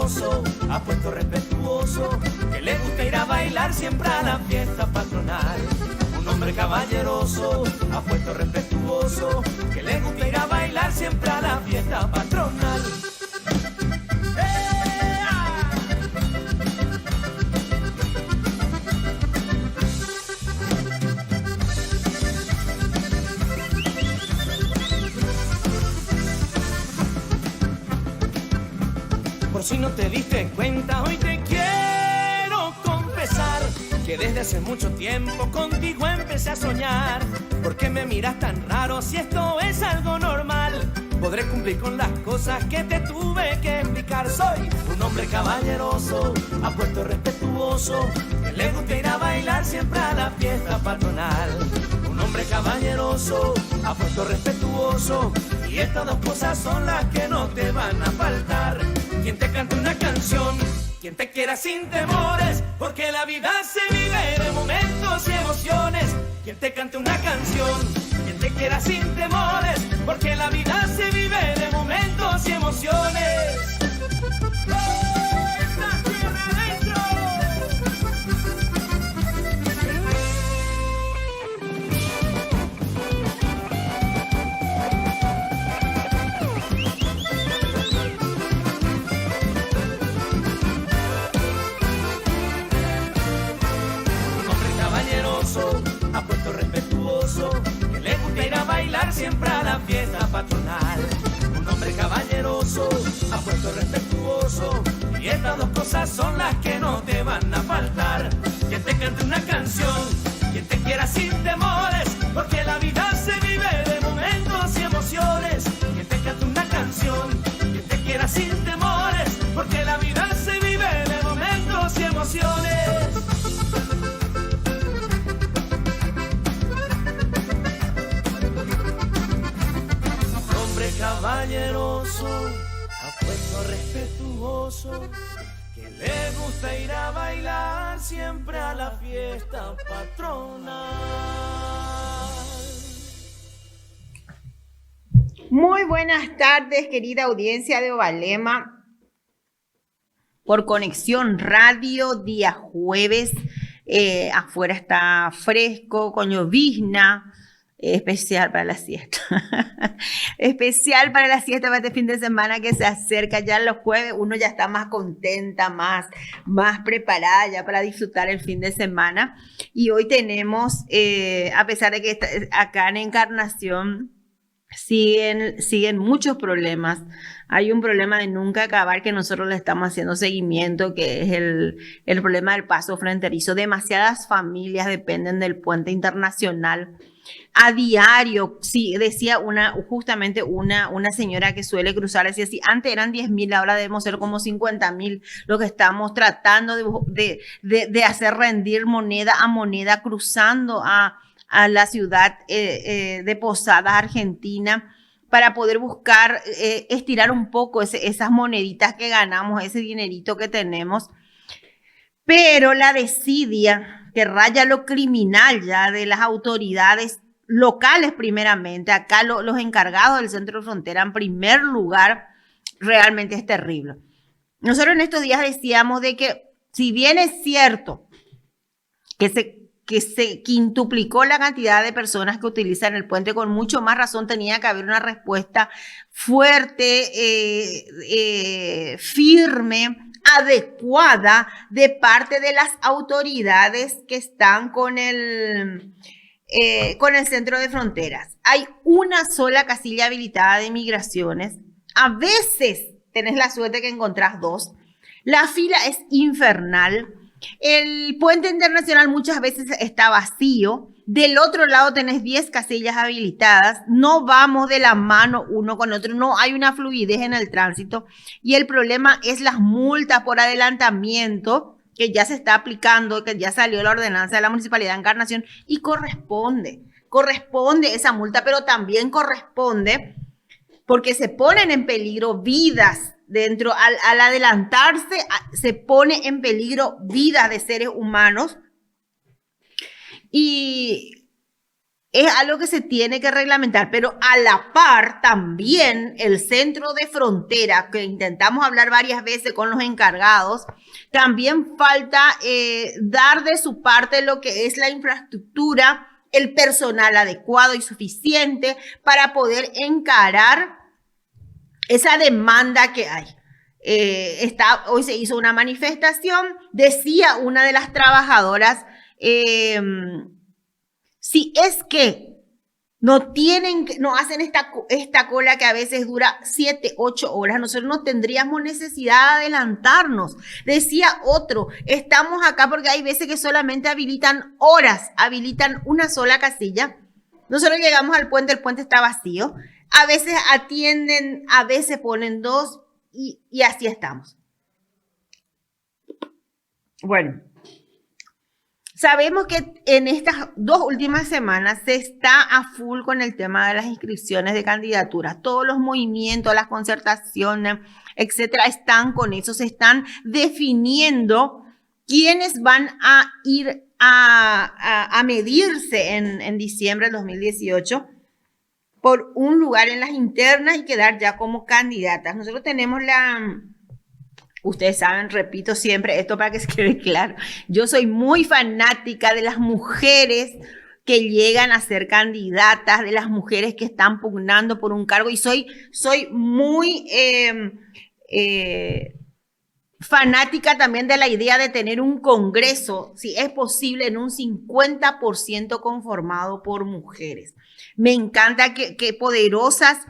caballeroso, apuesto respetuoso, que le gusta ir a bailar siempre a la fiesta patronal. Un hombre caballeroso, apuesto respetuoso, que le gusta ir a bailar siempre a la fiesta patronal. Por si no te diste cuenta, hoy te quiero confesar que desde hace mucho tiempo contigo empecé a soñar. ¿Por qué me miras tan raro si esto es algo normal? Podré cumplir con las cosas que te tuve que explicar. Soy un hombre caballeroso, apuesto respetuoso, que le gusta ir a bailar siempre a la fiesta patronal. Un hombre caballeroso, apuesto respetuoso, y estas dos cosas son las que no te van a faltar. Quien te cante una canción, quien te quiera sin temores, porque la vida se vive de momentos y emociones. Quien te cante una canción, quien te quiera sin temores, porque la vida se vive de momentos y emociones. Apuesto respetuoso, que le gusta ir a bailar siempre a la fiesta patronal. Un hombre caballeroso, apuesto respetuoso, y estas dos cosas son las que no te van a faltar. Quien te cante una canción, quien te quiera sin temores, porque la vida se vive de momentos y emociones. Quien te cante una canción, quien te quiera sin temores, porque la vida se vive de momentos y emociones. Caballeroso, apuesto respetuoso, que le gusta ir a bailar siempre a la fiesta patronal. Muy buenas tardes, querida audiencia de Ovalema, por Conexión Radio, día jueves. Afuera está fresco, con llovizna. Especial para la siesta. Especial para la siesta, para este fin de semana que se acerca. Ya los jueves uno ya está más contenta, más preparada ya para disfrutar el fin de semana. Y hoy tenemos, a pesar de que acá en Encarnación siguen muchos problemas. Hay un problema de nunca acabar que nosotros le estamos haciendo seguimiento, que es el problema del paso fronterizo. Demasiadas familias dependen del puente internacional. A diario, sí, decía justamente una señora que suele cruzar, decía, si antes eran 10.000, ahora debemos ser como 50.000, lo que estamos tratando de hacer rendir moneda a moneda, cruzando a la ciudad de Posadas, Argentina, para poder buscar estirar un poco esas moneditas que ganamos, ese dinerito que tenemos. Pero la desidia que raya lo criminal ya de las autoridades locales primeramente, acá los encargados del centro de frontera en primer lugar, realmente es terrible. Nosotros en estos días decíamos de que si bien es cierto que se quintuplicó la cantidad de personas que utilizan el puente, con mucho más razón tenía que haber una respuesta fuerte, firme, adecuada de parte de las autoridades que están con el centro de fronteras. Hay una sola casilla habilitada de migraciones. A veces tenés la suerte que encontrás dos. La fila es infernal. El puente internacional muchas veces está vacío. Del otro lado tenés 10 casillas habilitadas. No vamos de la mano uno con otro. No hay una fluidez en el tránsito. Y el problema es las multas por adelantamiento que ya se está aplicando, que ya salió la ordenanza de la Municipalidad de Encarnación y corresponde esa multa, pero también corresponde porque se ponen en peligro vidas dentro, al adelantarse, se pone en peligro vidas de seres humanos. Y es algo que se tiene que reglamentar, pero a la par también el centro de frontera, que intentamos hablar varias veces con los encargados, también falta dar de su parte lo que es la infraestructura, el personal adecuado y suficiente para poder encarar esa demanda que hay. Hoy se hizo una manifestación, decía una de las trabajadoras, si es que no hacen esta cola que a veces dura 7, 8 horas, nosotros no tendríamos necesidad de adelantarnos. Decía otro, estamos acá porque hay veces que solamente habilitan horas, habilitan una sola casilla. Nosotros llegamos al puente, el puente está vacío. A veces atienden, a veces ponen 2 y así estamos. Bueno. Sabemos que en estas 2 últimas semanas se está a full con el tema de las inscripciones de candidaturas. Todos los movimientos, las concertaciones, etcétera, están con eso. Se están definiendo quiénes van a ir a medirse en diciembre del 2018 por un lugar en las internas y quedar ya como candidatas. Nosotros tenemos ustedes saben, repito siempre esto para que se quede claro, yo soy muy fanática de las mujeres que llegan a ser candidatas, de las mujeres que están pugnando por un cargo y soy muy fanática también de la idea de tener un congreso, si es posible, en un 50% conformado por mujeres. Me encanta que poderosas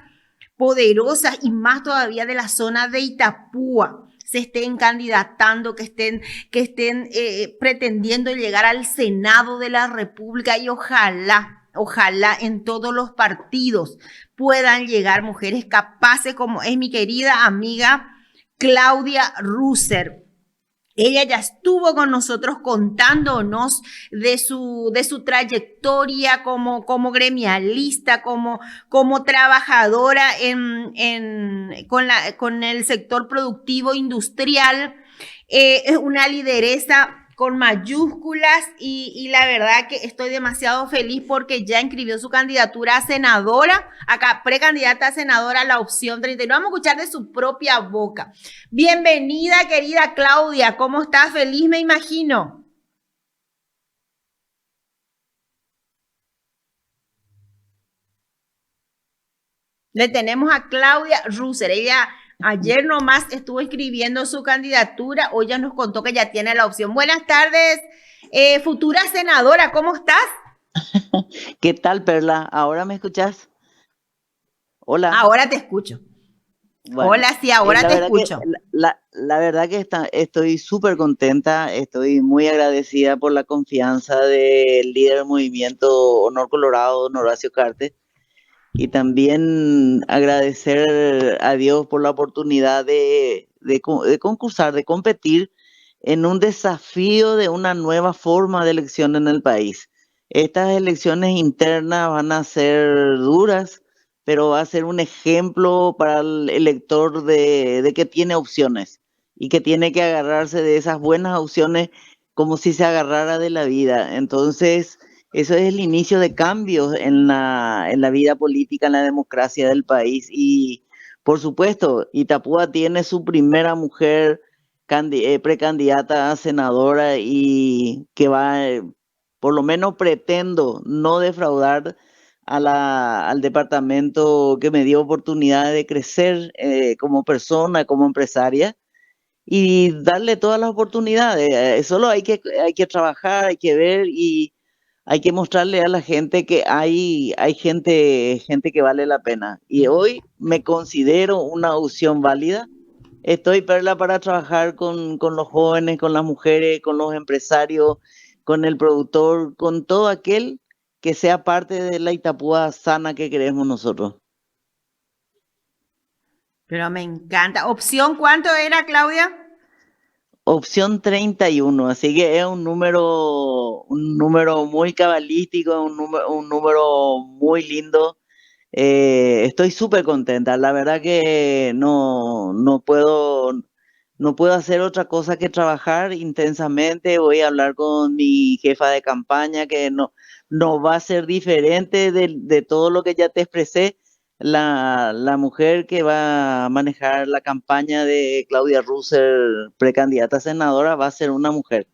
y más todavía de la zona de Itapúa se estén candidatando, que estén pretendiendo llegar al Senado de la República y ojalá en todos los partidos puedan llegar mujeres capaces como es mi querida amiga Claudia Russer. Ella ya estuvo con nosotros contándonos de su trayectoria como gremialista, como trabajadora con el sector productivo industrial. Es una lideresa con mayúsculas y la verdad que estoy demasiado feliz porque ya inscribió su candidatura a senadora, acá precandidata a senadora a la opción 39. Vamos a escuchar de su propia boca. Bienvenida, querida Claudia, ¿cómo estás? Feliz, me imagino. Le tenemos a Claudia Russer, ella ayer nomás estuvo escribiendo su candidatura, hoy ya nos contó que ya tiene la opción. Buenas tardes, futura senadora, ¿cómo estás? ¿Qué tal, Perla? ¿Ahora me escuchas? Hola. Ahora te escucho. Bueno, hola, sí, ahora te escucho. La verdad que estoy súper contenta, estoy muy agradecida por la confianza del líder del movimiento Honor Colorado, don Horacio Cartes, y también agradecer a Dios por la oportunidad de concursar, de competir en un desafío de una nueva forma de elección en el país. Estas elecciones internas van a ser duras, pero va a ser un ejemplo para el elector de que tiene opciones y que tiene que agarrarse de esas buenas opciones como si se agarrara de la vida. Entonces, eso es el inicio de cambios en la vida política, en la democracia del país. Y, por supuesto, Itapúa tiene su primera mujer precandidata a senadora y que va, por lo menos pretendo no defraudar al departamento que me dio oportunidad de crecer como persona, como empresaria y darle todas las oportunidades. Solo hay que trabajar, hay que ver y hay que mostrarle a la gente que hay gente que vale la pena. Y hoy me considero una opción válida. Estoy, Perla, para trabajar con los jóvenes, con las mujeres, con los empresarios, con el productor, con todo aquel que sea parte de la Itapúa sana que queremos nosotros. Pero me encanta. ¿Opción cuánto era, Claudia? Opción 31, así que es un número muy cabalístico, un número muy lindo. Estoy súper contenta, la verdad que no puedo hacer otra cosa que trabajar intensamente. Voy a hablar con mi jefa de campaña que no va a ser diferente de todo lo que ya te expresé. La mujer que va a manejar la campaña de Claudia Russer, precandidata a senadora, va a ser una mujer.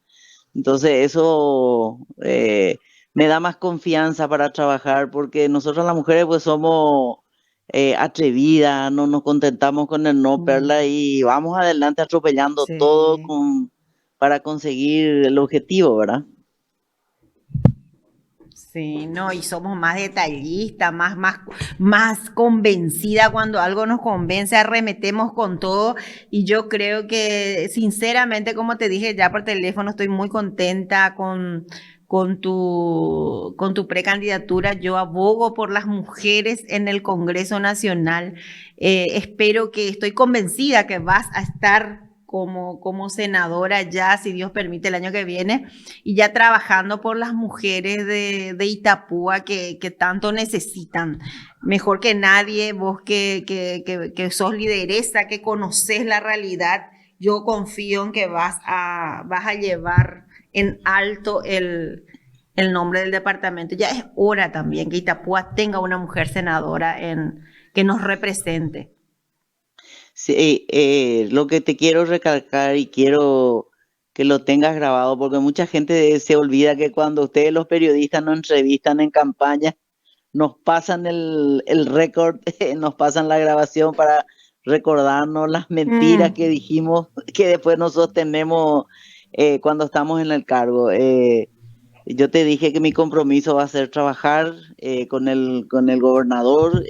Entonces eso me da más confianza para trabajar, porque nosotros las mujeres pues somos atrevidas, no nos contentamos con el no, Perla, y vamos adelante atropellando todo Sí. para conseguir el objetivo, ¿verdad? Sí, no, y somos más detallistas, más convencida cuando algo nos convence, arremetemos con todo. Y yo creo que, sinceramente, como te dije ya por teléfono, estoy muy contenta con tu precandidatura. Yo abogo por las mujeres en el Congreso Nacional. Espero que, estoy convencida que vas a estar como senadora ya, si Dios permite, el año que viene y ya trabajando por las mujeres de Itapúa que tanto necesitan. Mejor que nadie, vos que sos lideresa, que conoces la realidad, yo confío en que vas a llevar en alto el nombre del departamento. Ya es hora también que Itapúa tenga una mujer senadora que nos represente. Sí, lo que te quiero recalcar y quiero que lo tengas grabado, porque mucha gente se olvida que cuando ustedes los periodistas nos entrevistan en campaña, nos pasan el récord, nos pasan la grabación para recordarnos las mentiras que Mm. dijimos, que después nos sostenemos cuando estamos en el cargo. Yo te dije que mi compromiso va a ser trabajar con el gobernador,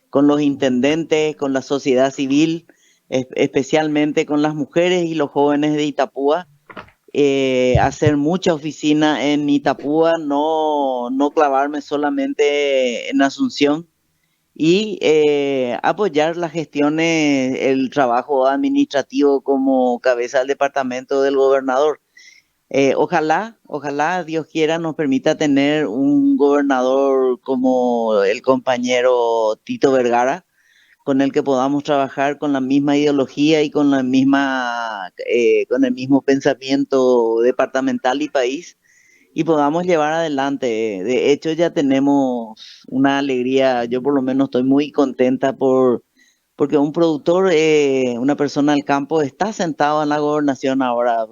con los intendentes, con la sociedad civil, especialmente con las mujeres y los jóvenes de Itapúa, hacer mucha oficina en Itapúa, no clavarme solamente en Asunción y apoyar las gestiones, el trabajo administrativo como cabeza del departamento del gobernador. Ojalá Dios quiera nos permita tener un gobernador como el compañero Tito Vergara, con el que podamos trabajar con la misma ideología y con con el mismo pensamiento departamental y país, y podamos llevar adelante. De hecho, ya tenemos una alegría. Yo por lo menos estoy muy contenta porque un productor, una persona del campo, está sentado en la gobernación ahora,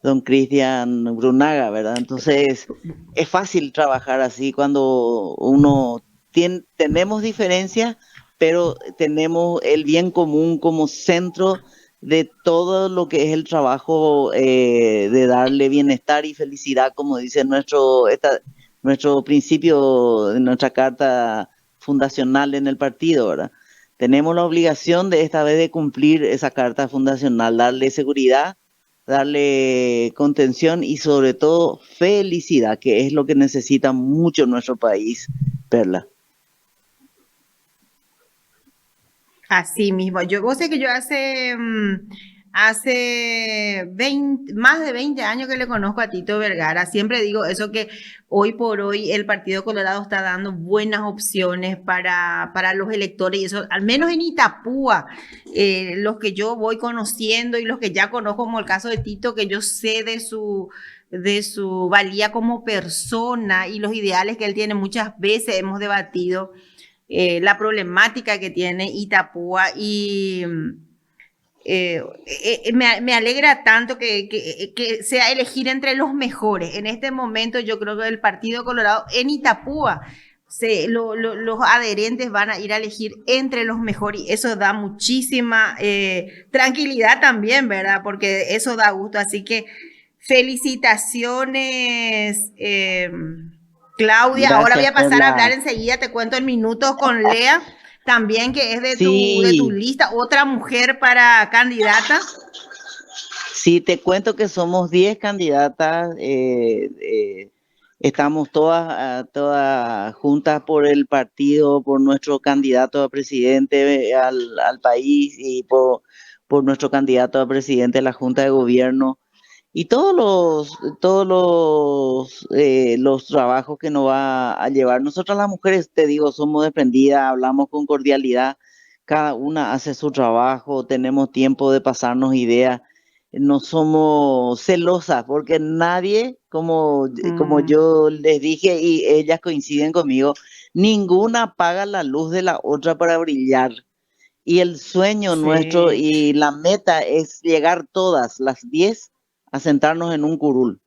don Cristian Brunaga, ¿verdad? Entonces, es fácil trabajar así cuando tenemos diferencias, pero tenemos el bien común como centro de todo lo que es el trabajo de darle bienestar y felicidad, como dice nuestro principio de nuestra carta fundacional en el partido, ¿verdad? Tenemos la obligación de esta vez de cumplir esa carta fundacional, darle seguridad, darle contención y sobre todo felicidad, que es lo que necesita mucho nuestro país, Perla. Así mismo. Vos sé que yo hace 20, más de 20 años que le conozco a Tito Vergara. Siempre digo eso que hoy por hoy el Partido Colorado está dando buenas opciones para los electores y eso, al menos en Itapúa, los que yo voy conociendo y los que ya conozco, como el caso de Tito, que yo sé de su valía como persona y los ideales que él tiene, muchas veces hemos debatido la problemática que tiene Itapúa y me alegra tanto que sea elegir entre los mejores. En este momento yo creo que el Partido Colorado en Itapúa los adherentes van a ir a elegir entre los mejores y eso da muchísima tranquilidad también, ¿verdad? Porque eso da gusto. Así que felicitaciones. Claudia, ahora voy Gracias, a pasar a hablar Perla. enseguida, te cuento en minutos con Lea, también que es de tu Sí, lista, otra mujer para candidata. sí, te cuento que somos 10 candidatas, estamos todas juntas por el partido, por nuestro candidato a presidente al país y por nuestro candidato a presidente de la Junta de Gobierno. Y los trabajos que nos va a llevar. Nosotras las mujeres, te digo, somos desprendidas, hablamos con cordialidad, cada una hace su trabajo, tenemos tiempo de pasarnos ideas no somos celosas, porque nadie, como Mm, yo les dije y ellas coinciden conmigo, ninguna apaga la luz de la otra para brillar. Y el sueño nuestro sí. y la meta es llegar todas las 10 a sentarnos en un curul.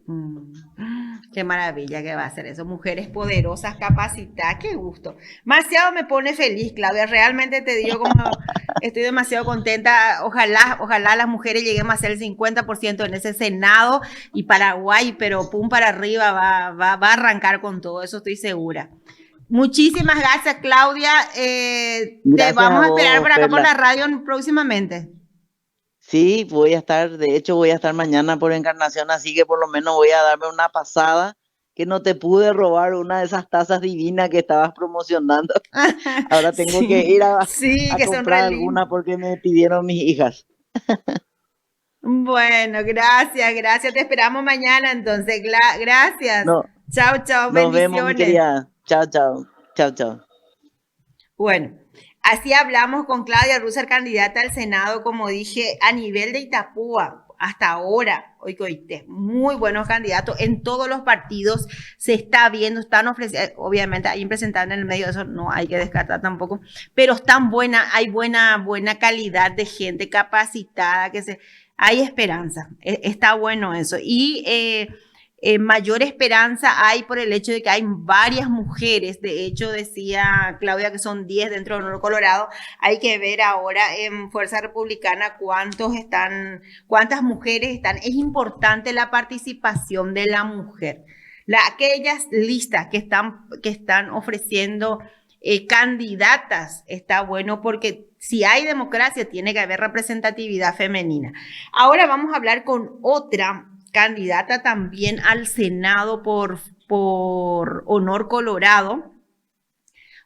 Mm. Qué maravilla que va a ser eso. Mujeres poderosas, capacitadas, qué gusto. Demasiado me pone feliz, Claudia. Realmente te digo como estoy demasiado contenta. Ojalá las mujeres lleguemos a ser el 50% en ese Senado y Paraguay, pero pum para arriba va a arrancar con todo, eso estoy segura. Muchísimas gracias, Claudia. Te Gracias a vamos a esperar vos, por acá por Perla. la radio próximamente. Sí, de hecho voy a estar mañana por Encarnación, así que por lo menos voy a darme una pasada, que no te pude robar una de esas tazas divinas que estabas promocionando. Ahora tengo que Sí, ir sí, a que son re comprar lindas. alguna porque me pidieron mis hijas. Bueno, gracias. Te esperamos mañana entonces. Gracias. No, Chao, chao, nos vemos, mi bendiciones. querida. Chao, chao. Chao, chao. Bueno, así hablamos con Claudia Russer, candidata al Senado, como dije, a nivel de Itapúa, hasta ahora, hoy que oíste, muy buenos candidatos en todos los partidos, se está viendo, están ofreciendo, obviamente ahí presentando en el medio, eso no hay que descartar tampoco, pero están hay buena calidad de gente capacitada, hay esperanza, está bueno eso. Y mayor esperanza hay por el hecho de que hay varias mujeres. De hecho, decía Claudia que son 10 dentro de Honor Colorado. Hay que ver ahora en Fuerza Republicana cuántas mujeres están. Es importante la participación de la mujer. Aquellas listas que están ofreciendo candidatas, está bueno porque si hay democracia tiene que haber representatividad femenina. Ahora vamos a hablar con otra candidata también al Senado por Honor Colorado,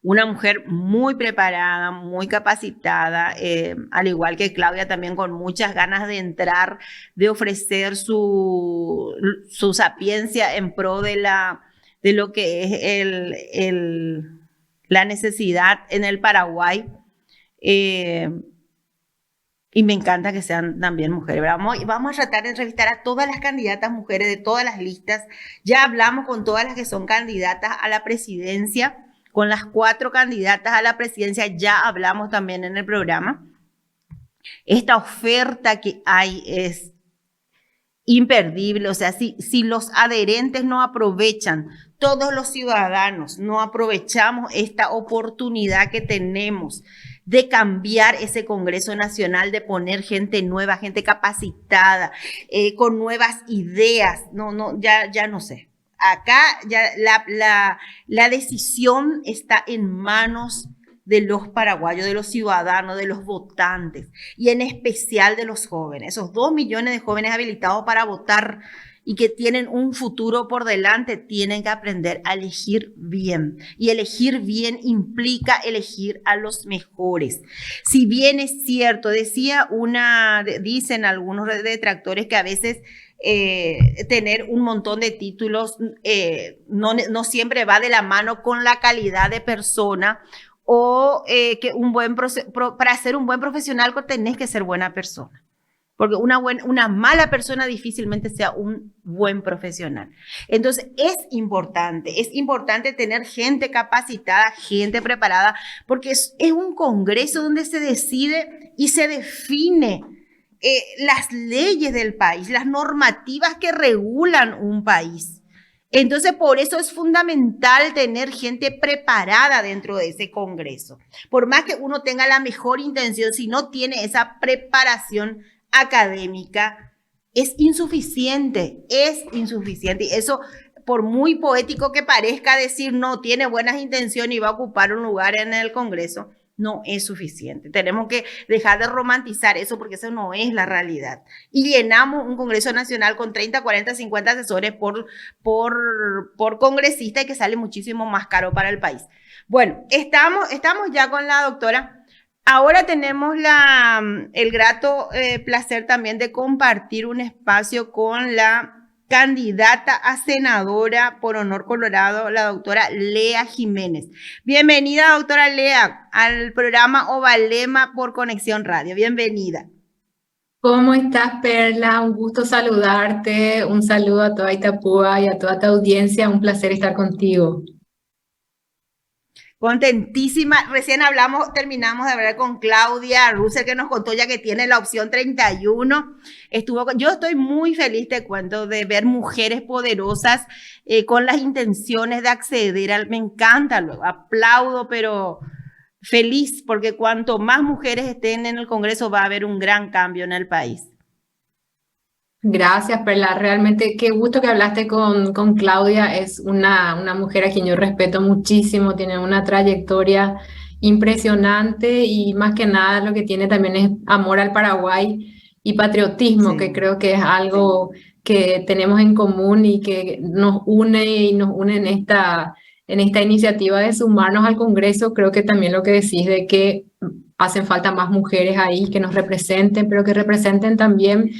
una mujer muy preparada, muy capacitada, al igual que Claudia, también con muchas ganas de entrar, de ofrecer su sapiencia en pro de lo que es la necesidad en el Paraguay. Eh, y me encanta que sean también mujeres. Vamos a tratar de entrevistar a todas las candidatas mujeres de todas las listas. Ya hablamos con todas las que son candidatas a la presidencia, con las 4 candidatas a la presidencia ya hablamos también en el programa. Esta oferta que hay es imperdible, o sea, si los adherentes no aprovechan, todos los ciudadanos no aprovechamos esta oportunidad que tenemos de cambiar ese Congreso Nacional, de poner gente nueva, gente capacitada, con nuevas ideas, ya no sé. Acá ya la decisión está en manos de los paraguayos, de los ciudadanos, de los votantes y en especial de los jóvenes, esos 2 millones de jóvenes habilitados para votar y que tienen un futuro por delante, tienen que aprender a elegir bien. Y elegir bien implica elegir a los mejores. Si bien es cierto, dicen algunos detractores que a veces tener un montón de títulos no siempre va de la mano con la calidad de persona o que para ser un buen profesional tenés que ser buena persona. Porque una mala persona difícilmente sea un buen profesional. Entonces es importante tener gente capacitada, gente preparada, porque es un congreso donde se decide y se define las leyes del país, las normativas que regulan un país. Entonces, por eso es fundamental tener gente preparada dentro de ese congreso. Por más que uno tenga la mejor intención, si no tiene esa preparación académica, es insuficiente. Y eso, por muy poético que parezca decir, no, tiene buenas intenciones y va a ocupar un lugar en el congreso, no es suficiente. Tenemos que dejar de romantizar eso porque eso no es la realidad. Y llenamos un Congreso Nacional con 30, 40, 50 asesores por congresista y que sale muchísimo más caro para el país. Bueno, estamos ya con la doctora. Ahora tenemos el grato placer también de compartir un espacio con la candidata a senadora por Honor Colorado, la doctora Lea Jiménez. Bienvenida, doctora Lea, al programa Ovalema por Conexión Radio. Bienvenida. ¿Cómo estás, Perla? Un gusto saludarte. Un saludo a toda Itapúa y a toda tu audiencia. Un placer estar contigo. Contentísima. Recién terminamos de hablar con Claudia Russell, que nos contó ya que tiene la opción 31. Yo estoy muy feliz, te cuento, de ver mujeres poderosas con las intenciones de acceder. Me encanta, lo aplaudo, pero feliz, porque cuanto más mujeres estén en el Congreso va a haber un gran cambio en el país. Gracias, Perla. Realmente qué gusto que hablaste con Claudia. Es una mujer a quien yo respeto muchísimo. Tiene una trayectoria impresionante y más que nada lo que tiene también es amor al Paraguay y patriotismo, Sí, que creo que es algo que tenemos en común y que nos une en esta iniciativa de sumarnos al Congreso. Creo que también lo que decís de que hacen falta más mujeres ahí que nos representen, pero que representen también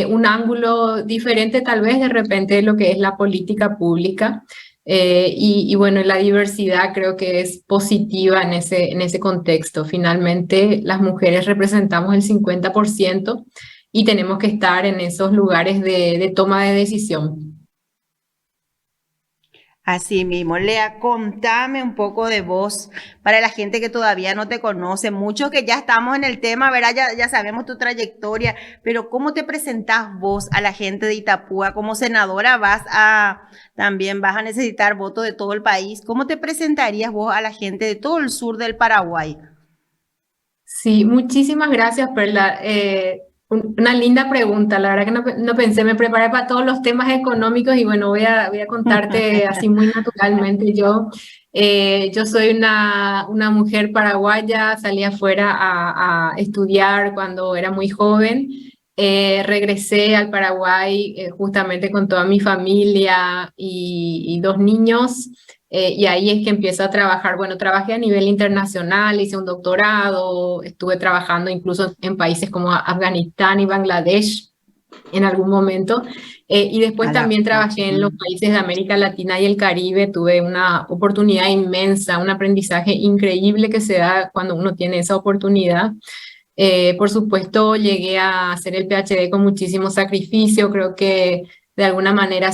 un ángulo diferente tal vez de repente de lo que es la política pública. Y bueno, la diversidad creo que es positiva en ese contexto. Finalmente, las mujeres representamos el 50% y tenemos que estar en esos lugares de toma de decisión. así mismo. Lea, contame un poco de vos para la gente que todavía no te conoce, muchos que ya estamos en el tema, ¿verdad? Ya sabemos tu trayectoria, pero ¿cómo te presentás vos a la gente de Itapúa? Como senadora también vas a necesitar votos de todo el país. ¿Cómo te presentarías vos a la gente de todo el sur del Paraguay? Sí, muchísimas gracias, Perla. Una linda pregunta, la verdad que no pensé, me preparé para todos los temas económicos y bueno, voy a contarte así muy naturalmente. Yo soy una mujer paraguaya, salí afuera a estudiar cuando era muy joven. Regresé al Paraguay justamente con toda mi familia y dos niños. Y ahí es que empiezo a trabajar. Bueno, trabajé a nivel internacional, hice un doctorado, estuve trabajando incluso en países como Afganistán y Bangladesh en algún momento. Y después A la también pucha. trabajé en los países de América Latina y el Caribe. Tuve una oportunidad inmensa, un aprendizaje increíble que se da cuando uno tiene esa oportunidad. Por supuesto, llegué a hacer el PhD con muchísimo sacrificio. Creo que de alguna manera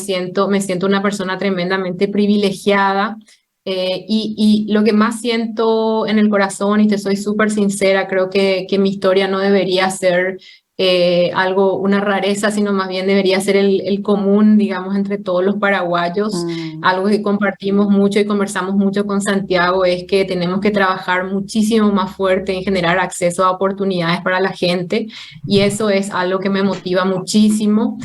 me siento una persona tremendamente privilegiada. Y lo que más siento en el corazón, y te soy súper sincera, creo que mi historia no debería ser una rareza, sino más bien debería ser el común, digamos, entre todos los paraguayos. Algo que compartimos mucho y conversamos mucho con Santiago es que tenemos que trabajar muchísimo más fuerte en generar acceso a oportunidades para la gente, y eso es algo que me motiva muchísimo.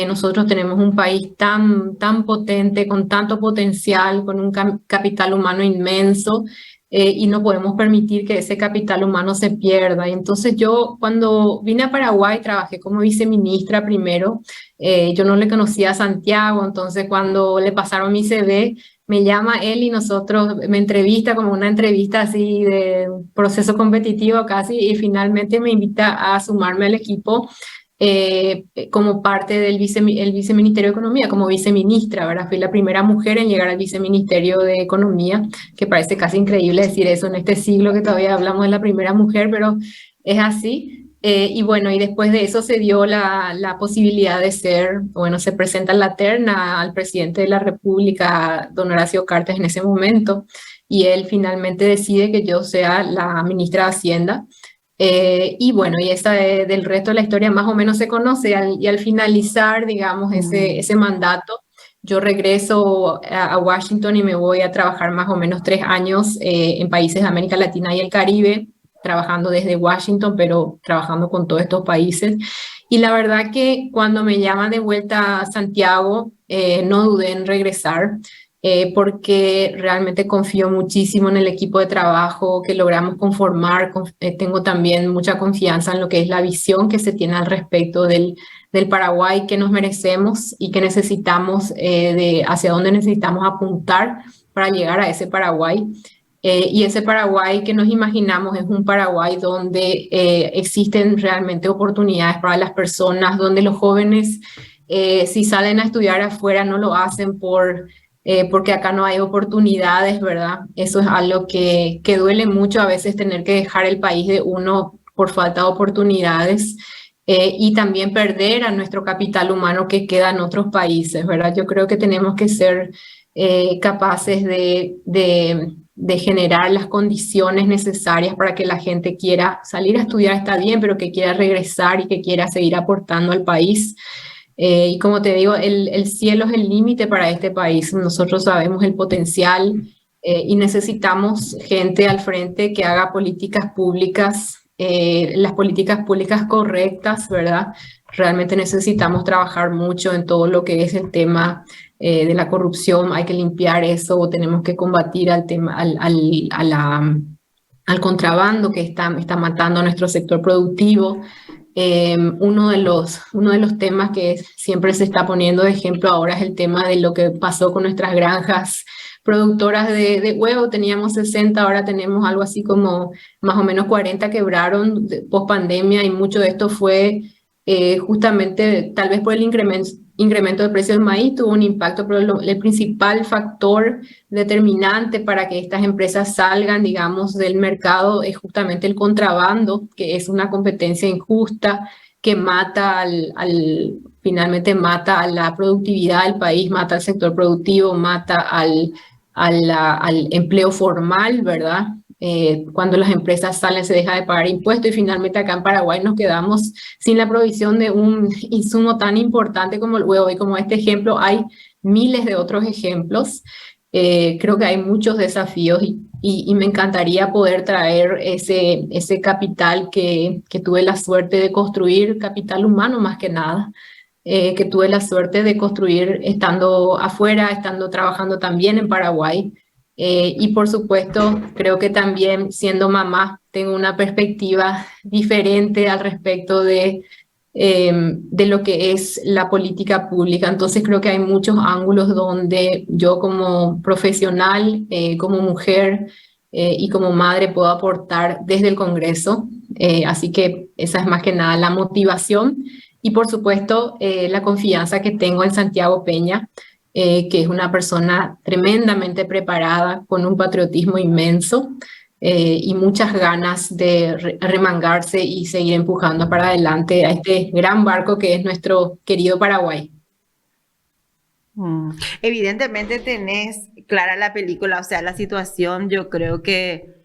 Nosotros tenemos un país tan potente, con tanto potencial, con un capital humano inmenso. Y no podemos permitir que ese capital humano se pierda. Y entonces yo cuando vine a Paraguay trabajé como viceministra primero. Yo no le conocía a Santiago, entonces cuando le pasaron mi CV, me llama él y me entrevista como una entrevista así de proceso competitivo casi, y finalmente me invita a sumarme al equipo como parte del el Viceministerio de Economía, como viceministra, ¿verdad? Fui la primera mujer en llegar al Viceministerio de Economía, que parece casi increíble decir eso en este siglo que todavía hablamos de la primera mujer, pero es así. Y bueno, y después de eso se dio la posibilidad se presenta la terna al presidente de la República, don Horacio Cartes, en ese momento, y él finalmente decide que yo sea la ministra de Hacienda. Y bueno, y del resto de la historia más o menos se conoce, y al finalizar, digamos, ese mandato, yo regreso a Washington y me voy a trabajar más o menos 3 años en países de América Latina y el Caribe, trabajando desde Washington, pero trabajando con todos estos países. Y la verdad que cuando me llaman de vuelta a Santiago, no dudé en regresar. Porque realmente confío muchísimo en el equipo de trabajo que logramos conformar. Tengo también mucha confianza en lo que es la visión que se tiene al respecto del Paraguay que nos merecemos y que necesitamos, hacia dónde necesitamos apuntar para llegar a ese Paraguay. Y ese Paraguay que nos imaginamos es un Paraguay donde existen realmente oportunidades para las personas, donde los jóvenes, si salen a estudiar afuera, no lo hacen porque acá no hay oportunidades, ¿verdad? Eso es algo que duele mucho a veces, tener que dejar el país de uno por falta de oportunidades. y también perder a nuestro capital humano que queda en otros países, ¿verdad? Yo creo que tenemos que ser capaces de generar las condiciones necesarias para que la gente quiera salir a estudiar, está bien, pero que quiera regresar y que quiera seguir aportando al país. Y como te digo, el cielo es el límite para este país. Nosotros sabemos el potencial y necesitamos gente al frente que haga políticas públicas, las políticas públicas correctas, ¿verdad? Realmente necesitamos trabajar mucho en todo lo que es el tema de la corrupción. Hay que limpiar eso, tenemos que combatir al tema, al contrabando que está matando a nuestro sector productivo. Uno de los temas que siempre se está poniendo de ejemplo ahora es el tema de lo que pasó con nuestras granjas productoras de huevo. Teníamos 60, ahora tenemos algo así como más o menos 40 quebraron post pandemia, y mucho de esto fue justamente tal vez por el incremento del precio del maíz, tuvo un impacto, pero el principal factor determinante para que estas empresas salgan, digamos, del mercado es justamente el contrabando, que es una competencia injusta que mata finalmente mata a la productividad del país, mata al sector productivo, mata al empleo formal, ¿verdad? Cuando las empresas salen se deja de pagar impuestos, y finalmente acá en Paraguay nos quedamos sin la provisión de un insumo tan importante como el huevo. Y como este ejemplo hay miles de otros ejemplos. Creo que hay muchos desafíos y me encantaría poder traer ese capital que tuve la suerte de construir, capital humano más que nada, que tuve la suerte de construir estando afuera, estando trabajando también en Paraguay. Y por supuesto, creo que también siendo mamá tengo una perspectiva diferente al respecto de lo que es la política pública. Entonces creo que hay muchos ángulos donde yo como profesional, como mujer y como madre puedo aportar desde el Congreso. Así que esa es más que nada la motivación. Y por supuesto, la confianza que tengo en Santiago Peña, que es una persona tremendamente preparada, con un patriotismo inmenso y muchas ganas de remangarse y seguir empujando para adelante a este gran barco que es nuestro querido Paraguay. Evidentemente tenés clara la película, o sea, la situación yo creo que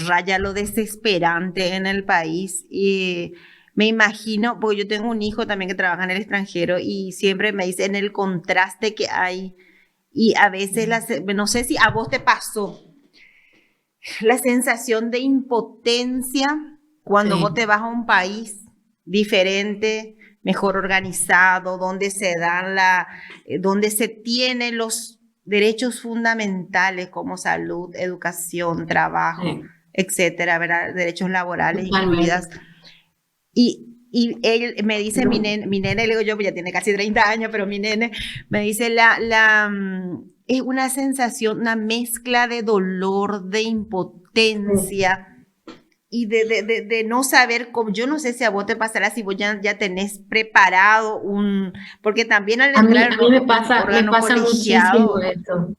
raya lo desesperante en el país, y me imagino, porque yo tengo un hijo también que trabaja en el extranjero y siempre me dice en el contraste que hay, y a veces, no sé si a vos te pasó, la sensación de impotencia cuando vos te vas a un país diferente, mejor organizado, donde donde se tienen los derechos fundamentales como salud, educación, trabajo, etcétera, ¿verdad? Derechos laborales incluidas. Y él me dice, mi nene, le digo yo, pues ya tiene casi 30 años, pero mi nene me dice, es una sensación, una mezcla de dolor, de impotencia y de no saber cómo. Yo no sé si a vos te pasará, si vos ya tenés preparado porque también al entrar a mí me pasa muchísimo eso.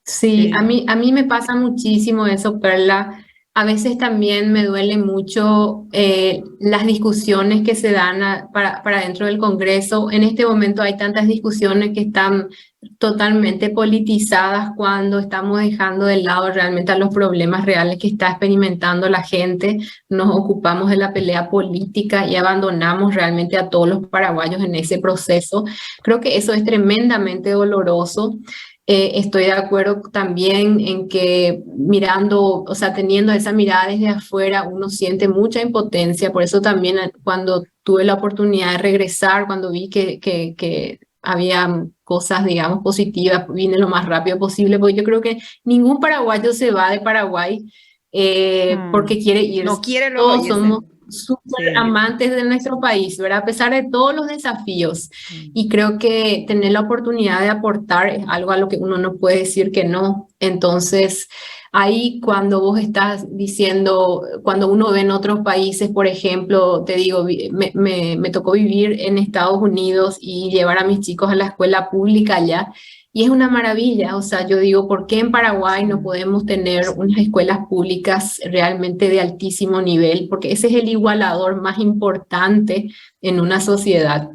Sí, a mí me pasa muchísimo eso, Perla. A veces también me duele mucho las discusiones que se dan para dentro del Congreso. En este momento hay tantas discusiones que están totalmente politizadas, cuando estamos dejando de lado realmente a los problemas reales que está experimentando la gente. Nos ocupamos de la pelea política y abandonamos realmente a todos los paraguayos en ese proceso. Creo que eso es tremendamente doloroso. Estoy de acuerdo también en que mirando, o sea, teniendo esa mirada desde afuera, uno siente mucha impotencia. Por eso también cuando tuve la oportunidad de regresar, cuando vi que había cosas, digamos, positivas, vine lo más rápido posible, porque yo creo que ningún paraguayo se va de Paraguay porque quiere ir. No quiere Todos somos súper amantes de nuestro país, ¿verdad? A pesar de todos los desafíos. Y creo que tener la oportunidad de aportar es algo a lo que uno no puede decir que no. Entonces, ahí cuando vos estás diciendo, cuando uno ve en otros países, por ejemplo, te digo, me tocó vivir en Estados Unidos y llevar a mis chicos a la escuela pública allá. Y es una maravilla, o sea, yo digo, ¿por qué en Paraguay no podemos tener unas escuelas públicas realmente de altísimo nivel? Porque ese es el igualador más importante en una sociedad.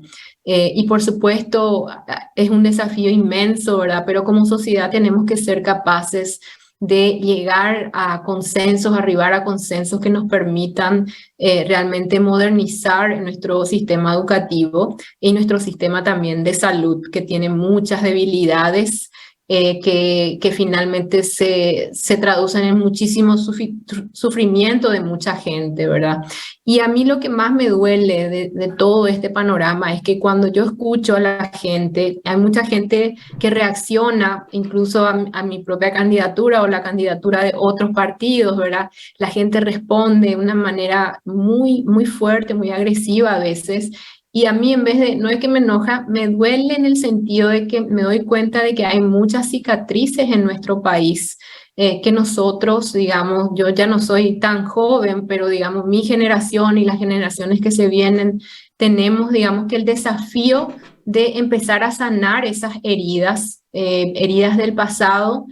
Y por supuesto, es un desafío inmenso, ¿verdad? Pero como sociedad tenemos que ser capaces de llegar a consensos, arribar a consensos que nos permitan realmente modernizar nuestro sistema educativo y nuestro sistema también de salud, que tiene muchas debilidades que finalmente se traducen en muchísimo sufrimiento de mucha gente, ¿verdad? Y a mí lo que más me duele de todo este panorama es que cuando yo escucho a la gente, hay mucha gente que reacciona incluso a mi propia candidatura o la candidatura de otros partidos, ¿verdad? La gente responde de una manera muy, muy fuerte, muy agresiva a veces. Y a mí, en vez de, no es que me enoja, me duele en el sentido de que me doy cuenta de que hay muchas cicatrices en nuestro país, que nosotros, digamos, yo ya no soy tan joven, pero digamos, mi generación y las generaciones que se vienen, tenemos, digamos, que el desafío de empezar a sanar esas heridas, heridas del pasado.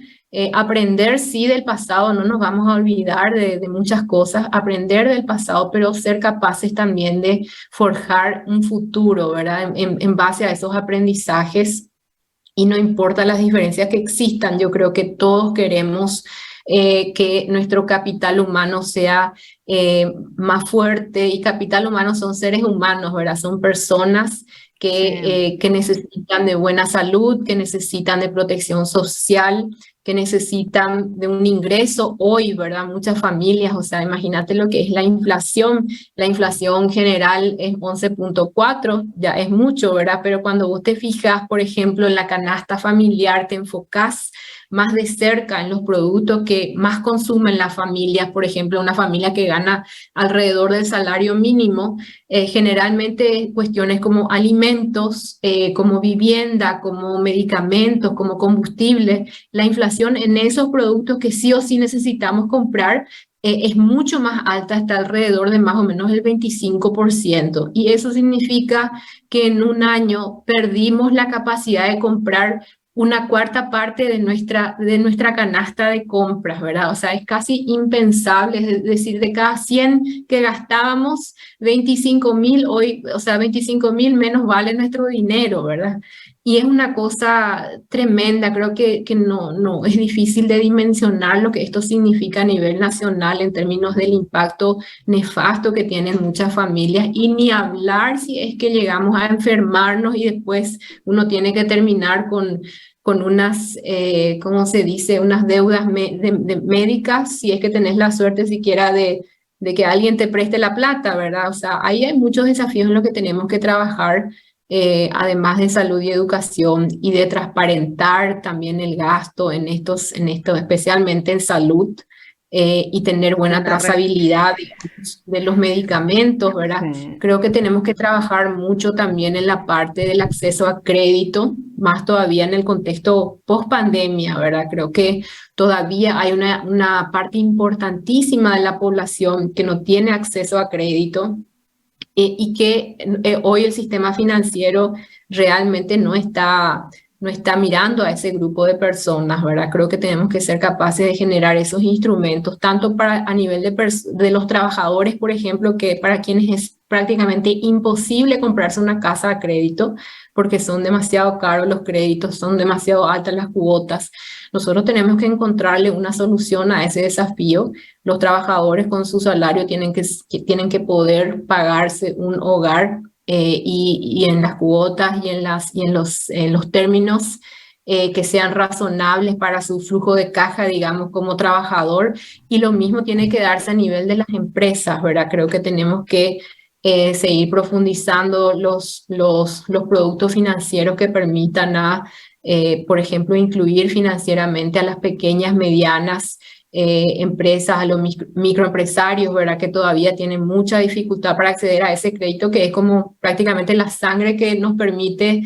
Aprender, sí, del pasado, no nos vamos a olvidar de muchas cosas, aprender del pasado, pero ser capaces también de forjar un futuro, ¿verdad? En base a esos aprendizajes, y no importa las diferencias que existan, yo creo que todos queremos que nuestro capital humano sea más fuerte, y capital humano son seres humanos, ¿verdad? Son personas que necesitan de buena salud, que necesitan de protección social, que necesitan de un ingreso hoy, ¿verdad? Muchas familias, o sea, imagínate lo que es la inflación general es 11.4, ya es mucho, ¿verdad? Pero cuando vos te fijas, por ejemplo, en la canasta familiar, te enfocás más de cerca en los productos que más consumen las familias, por ejemplo, una familia que gana alrededor del salario mínimo, generalmente cuestiones como alimentos, como vivienda, como medicamentos, como combustible, la inflación en esos productos que sí o sí necesitamos comprar es mucho más alta, está alrededor de más o menos el 25%. Y eso significa que en un año perdimos la capacidad de comprar una cuarta parte de nuestra canasta de compras, ¿verdad? O sea, es casi impensable, es decir, de cada 100 que gastábamos, 25.000 hoy, o sea, 25.000 menos vale nuestro dinero, ¿verdad? Y es una cosa tremenda, creo que no es difícil de dimensionar lo que esto significa a nivel nacional en términos del impacto nefasto que tienen muchas familias, y ni hablar si es que llegamos a enfermarnos y después uno tiene que terminar con unas, ¿cómo se dice?, unas deudas médicas, si es que tenés la suerte siquiera de que alguien te preste la plata, ¿verdad? O sea, ahí hay muchos desafíos en los que tenemos que trabajar, además de salud y educación, y de transparentar también el gasto en esto, especialmente en salud, y tener buena trazabilidad de los medicamentos, ¿verdad? Sí. Creo que tenemos que trabajar mucho también en la parte del acceso a crédito, más todavía en el contexto post-pandemia, ¿verdad? Creo que todavía hay una parte importantísima de la población que no tiene acceso a crédito, y que hoy el sistema financiero realmente no está mirando a ese grupo de personas, ¿verdad? Creo que tenemos que ser capaces de generar esos instrumentos, tanto a nivel de los trabajadores, por ejemplo, que para quienes es prácticamente imposible comprarse una casa a crédito, porque son demasiado caros los créditos, son demasiado altas las cuotas. Nosotros tenemos que encontrarle una solución a ese desafío. Los trabajadores con su salario tienen que poder pagarse un hogar, y en las cuotas y en los términos que sean razonables para su flujo de caja, digamos, como trabajador. Y lo mismo tiene que darse a nivel de las empresas, ¿verdad? Creo que tenemos que seguir profundizando los productos financieros que permitan por ejemplo, incluir financieramente a las pequeñas, medianas empresas, a los microempresarios, ¿verdad? Que todavía tienen mucha dificultad para acceder a ese crédito, que es como prácticamente la sangre que nos permite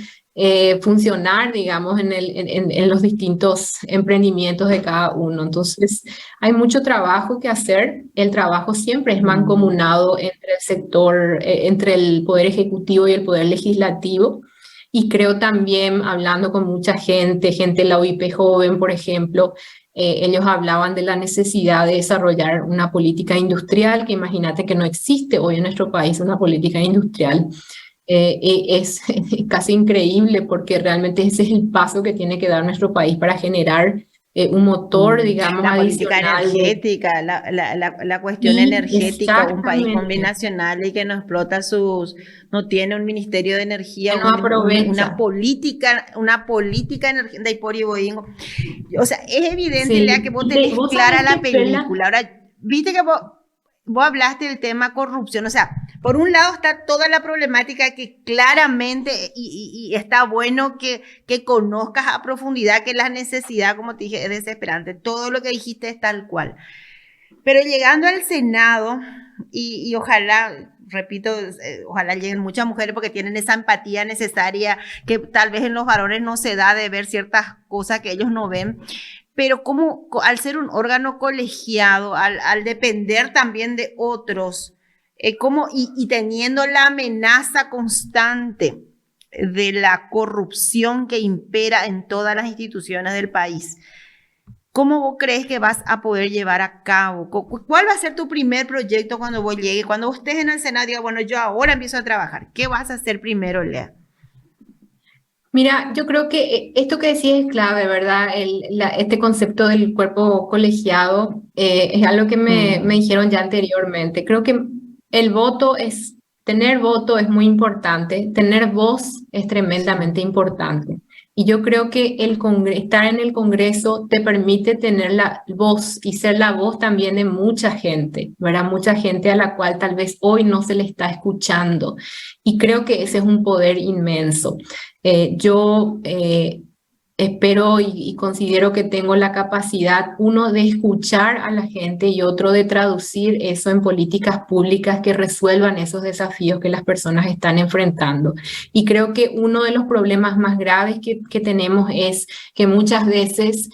funcionar, digamos, en los distintos emprendimientos de cada uno. Entonces, hay mucho trabajo que hacer. El trabajo siempre es mancomunado entre el sector, entre el Poder Ejecutivo y el Poder Legislativo. Y creo también, hablando con mucha gente de la UIP joven, por ejemplo, ellos hablaban de la necesidad de desarrollar una política industrial, que imagínate que no existe hoy en nuestro país una política industrial. Es casi increíble porque realmente ese es el paso que tiene que dar nuestro país para generar un motor, digamos, La política adicional. energética, la cuestión Sí, energética, un país exactamente. combinacional y que no explota no tiene un ministerio de energía, Que no aprovecha. una política energética, y por ahí voy, o sea, es evidente, Lea, Sí, que vos y tenés vos clara sabés la que Perla, película. Ahora, viste que vos hablaste del tema corrupción, o sea, por un lado está toda la problemática que claramente, y está bueno que conozcas a profundidad que la necesidad, como te dije, es desesperante. Todo lo que dijiste es tal cual. Pero llegando al Senado, y ojalá, repito, ojalá lleguen muchas mujeres porque tienen esa empatía necesaria que tal vez en los varones no se da de ver ciertas cosas que ellos no ven. Pero como al ser un órgano colegiado, al depender también de otros, y teniendo la amenaza constante de la corrupción que impera en todas las instituciones del país, ¿cómo vos crees que vas a poder llevar a cabo? ¿Cuál va a ser tu primer proyecto cuando vos llegues? Cuando vos estés en el Senado, diga, bueno, yo ahora empiezo a trabajar. ¿Qué vas a hacer primero, Lea? mira, yo creo que esto que decís es clave, ¿verdad? Este concepto del cuerpo colegiado es algo que me dijeron ya anteriormente. Creo que tener voto es muy importante, tener voz es tremendamente importante. Y yo creo que estar en el Congreso te permite tener la voz y ser la voz también de mucha gente, ¿verdad? Mucha gente a la cual tal vez hoy no se le está escuchando. Y creo que ese es un poder inmenso. Yo espero y considero que tengo la capacidad, uno, de escuchar a la gente y otro, de traducir eso en políticas públicas que resuelvan esos desafíos que las personas están enfrentando. Y creo que uno de los problemas más graves que tenemos es que muchas veces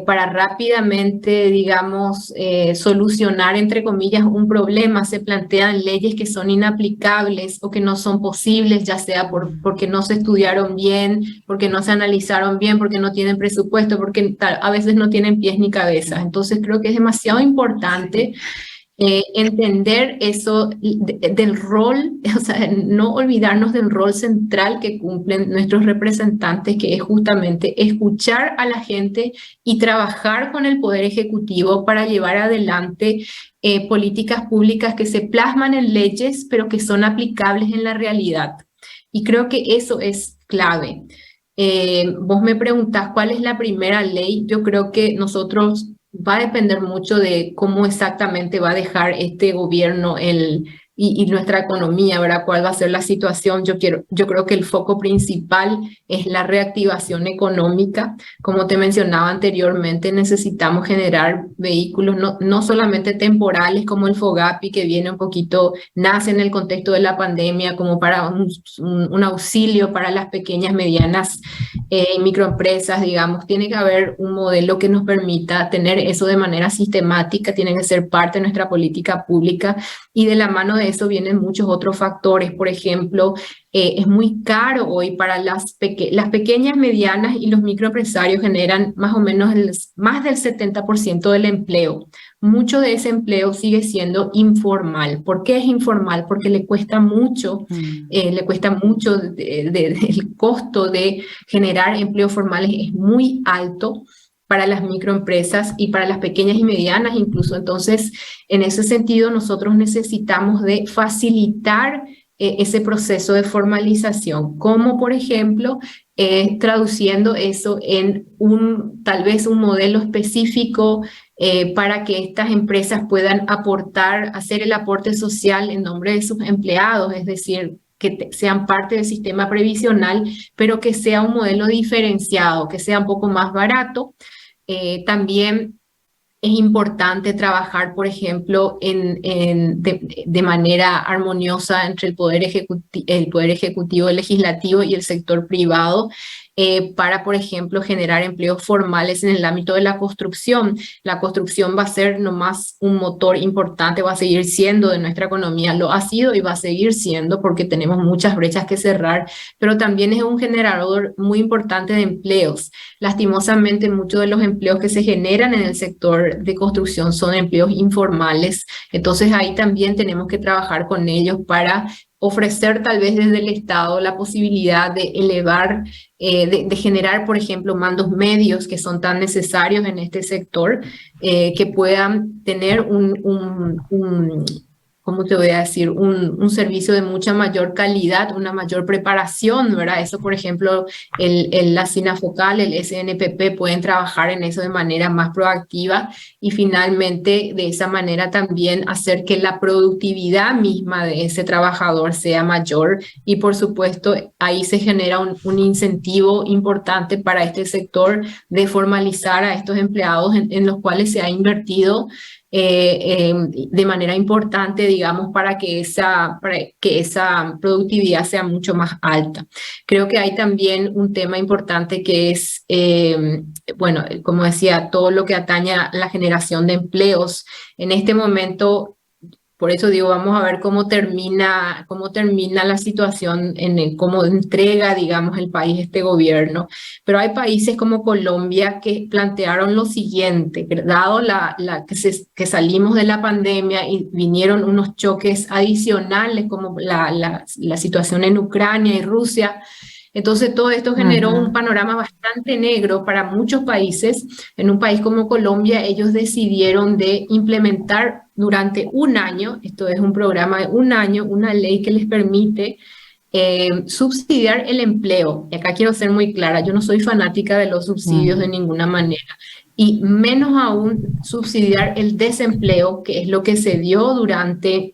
para rápidamente, digamos, solucionar, entre comillas, un problema, se plantean leyes que son inaplicables o que no son posibles, ya sea porque no se estudiaron bien, porque no se analizaron bien, porque no tienen presupuesto, porque a veces no tienen pies ni cabezas. Entonces creo que es demasiado importante entender eso del rol, o sea, no olvidarnos del rol central que cumplen nuestros representantes, que es justamente escuchar a la gente y trabajar con el Poder Ejecutivo para llevar adelante políticas públicas que se plasman en leyes, pero que son aplicables en la realidad. Y creo que eso es clave. Vos me preguntás cuál es la primera ley. Yo creo que nosotros va a depender mucho de cómo exactamente va a dejar este gobierno y nuestra economía, ¿verdad? ¿Cuál va a ser la situación? Yo creo que el foco principal es la reactivación económica. Como te mencionaba anteriormente, necesitamos generar vehículos no solamente temporales como el FOGAPI, que viene nace en el contexto de la pandemia como para un auxilio para las pequeñas, medianas microempresas, digamos. Tiene que haber un modelo que nos permita tener eso de manera sistemática, tiene que ser parte de nuestra política pública, y de la mano de eso vienen muchos otros factores. Por ejemplo, es muy caro hoy para las pequeñas, medianas y los microempresarios generan más o menos más del 70% del empleo. Mucho de ese empleo sigue siendo informal. ¿Por qué es informal? Porque le cuesta mucho, el costo de generar empleos formales es muy alto para las microempresas y para las pequeñas y medianas incluso. Entonces, en ese sentido, nosotros necesitamos de facilitar ese proceso de formalización, como por ejemplo, traduciendo eso en tal vez un modelo específico para que estas empresas puedan hacer el aporte social en nombre de sus empleados, es decir, que sean parte del sistema previsional, pero que sea un modelo diferenciado, que sea un poco más barato. También es importante trabajar, por ejemplo, de manera armoniosa entre el Poder Ejecutivo, el Legislativo y el sector privado, para, por ejemplo, generar empleos formales en el ámbito de la construcción. La construcción va a ser nomás un motor importante, va a seguir siendo de nuestra economía, lo ha sido y va a seguir siendo porque tenemos muchas brechas que cerrar, pero también es un generador muy importante de empleos. Lastimosamente, muchos de los empleos que se generan en el sector de construcción son empleos informales, entonces ahí también tenemos que trabajar con ellos para ofrecer tal vez desde el Estado la posibilidad de elevar, de generar, por ejemplo, mandos medios que son tan necesarios en este sector, que puedan tener ¿cómo te voy a decir? Un servicio de mucha mayor calidad, una mayor preparación, ¿verdad? Eso, por ejemplo, la SINAFOCAL, el SNPP pueden trabajar en eso de manera más proactiva y finalmente de esa manera también hacer que la productividad misma de ese trabajador sea mayor y por supuesto ahí se genera un incentivo importante para este sector de formalizar a estos empleados en los cuales se ha invertido de manera importante, digamos, para que esa productividad sea mucho más alta. Creo que hay también un tema importante que es, bueno, como decía, todo lo que atañe a la generación de empleos. En este momento, por eso digo, vamos a ver cómo termina la situación, cómo entrega, digamos, el país este gobierno. Pero hay países como Colombia que plantearon lo siguiente, dado que salimos de la pandemia y vinieron unos choques adicionales como la situación en Ucrania y Rusia. Entonces todo esto generó un panorama bastante negro para muchos países. En un país como Colombia, ellos decidieron de implementar durante un año, esto es un programa de un año, una ley que les permite subsidiar el empleo. Y acá quiero ser muy clara, yo no soy fanática de los subsidios de ninguna manera. Y menos aún subsidiar el desempleo, que es lo que se dio durante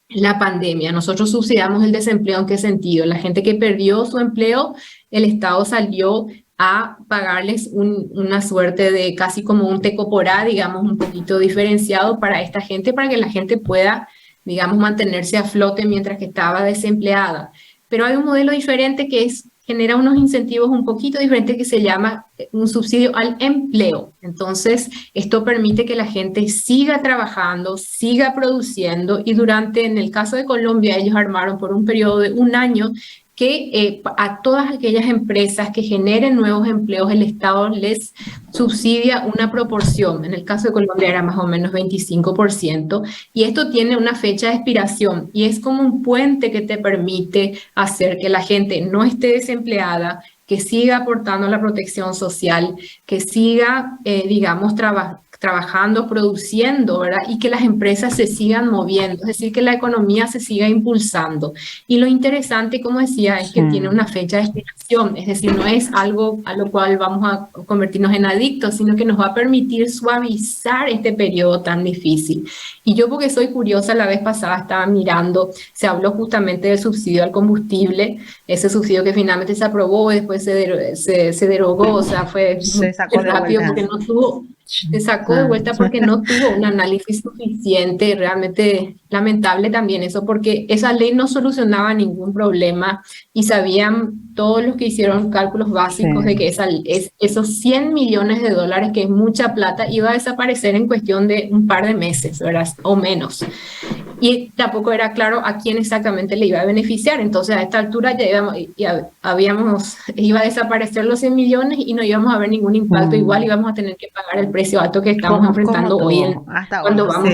la pandemia. Nosotros subsidiamos el desempleo. ¿En qué sentido? La gente que perdió su empleo, el Estado salió a pagarles una suerte de casi como un tecoporá, digamos, un poquito diferenciado para esta gente, para que la gente pueda, digamos, mantenerse a flote mientras que estaba desempleada. Pero hay un modelo diferente que genera unos incentivos un poquito diferentes que se llama un subsidio al empleo. Entonces, esto permite que la gente siga trabajando, siga produciendo y en el caso de Colombia, ellos armaron por un periodo de un año que a todas aquellas empresas que generen nuevos empleos, el Estado les subsidia una proporción. En el caso de Colombia era más o menos 25%, y esto tiene una fecha de expiración, y es como un puente que te permite hacer que la gente no esté desempleada, que siga aportando a la protección social, que siga, digamos, trabajando, produciendo, ¿verdad? Y que las empresas se sigan moviendo, es decir, que la economía se siga impulsando. Y lo interesante, como decía, es que tiene una fecha de expiración, es decir, no es algo a lo cual vamos a convertirnos en adictos, sino que nos va a permitir suavizar este periodo tan difícil. Y yo, porque soy curiosa, la vez pasada estaba mirando, se habló justamente del subsidio al combustible, ese subsidio que finalmente se aprobó y después se derogó, o sea, fue muy rápido porque no tuvo... Se sacó de vuelta porque no tuvo un análisis suficiente, realmente lamentable también eso, porque esa ley no solucionaba ningún problema y sabían todos los que hicieron cálculos básicos de que esos 100 millones de dólares, que es mucha plata, iba a desaparecer en cuestión de un par de meses, ¿verdad? O menos. Y tampoco era claro a quién exactamente le iba a beneficiar. Entonces, a esta altura iba a desaparecer los 100 millones y no íbamos a ver ningún impacto. Igual íbamos a tener que pagar el precio alto que estamos enfrentando hoy cuando vamos.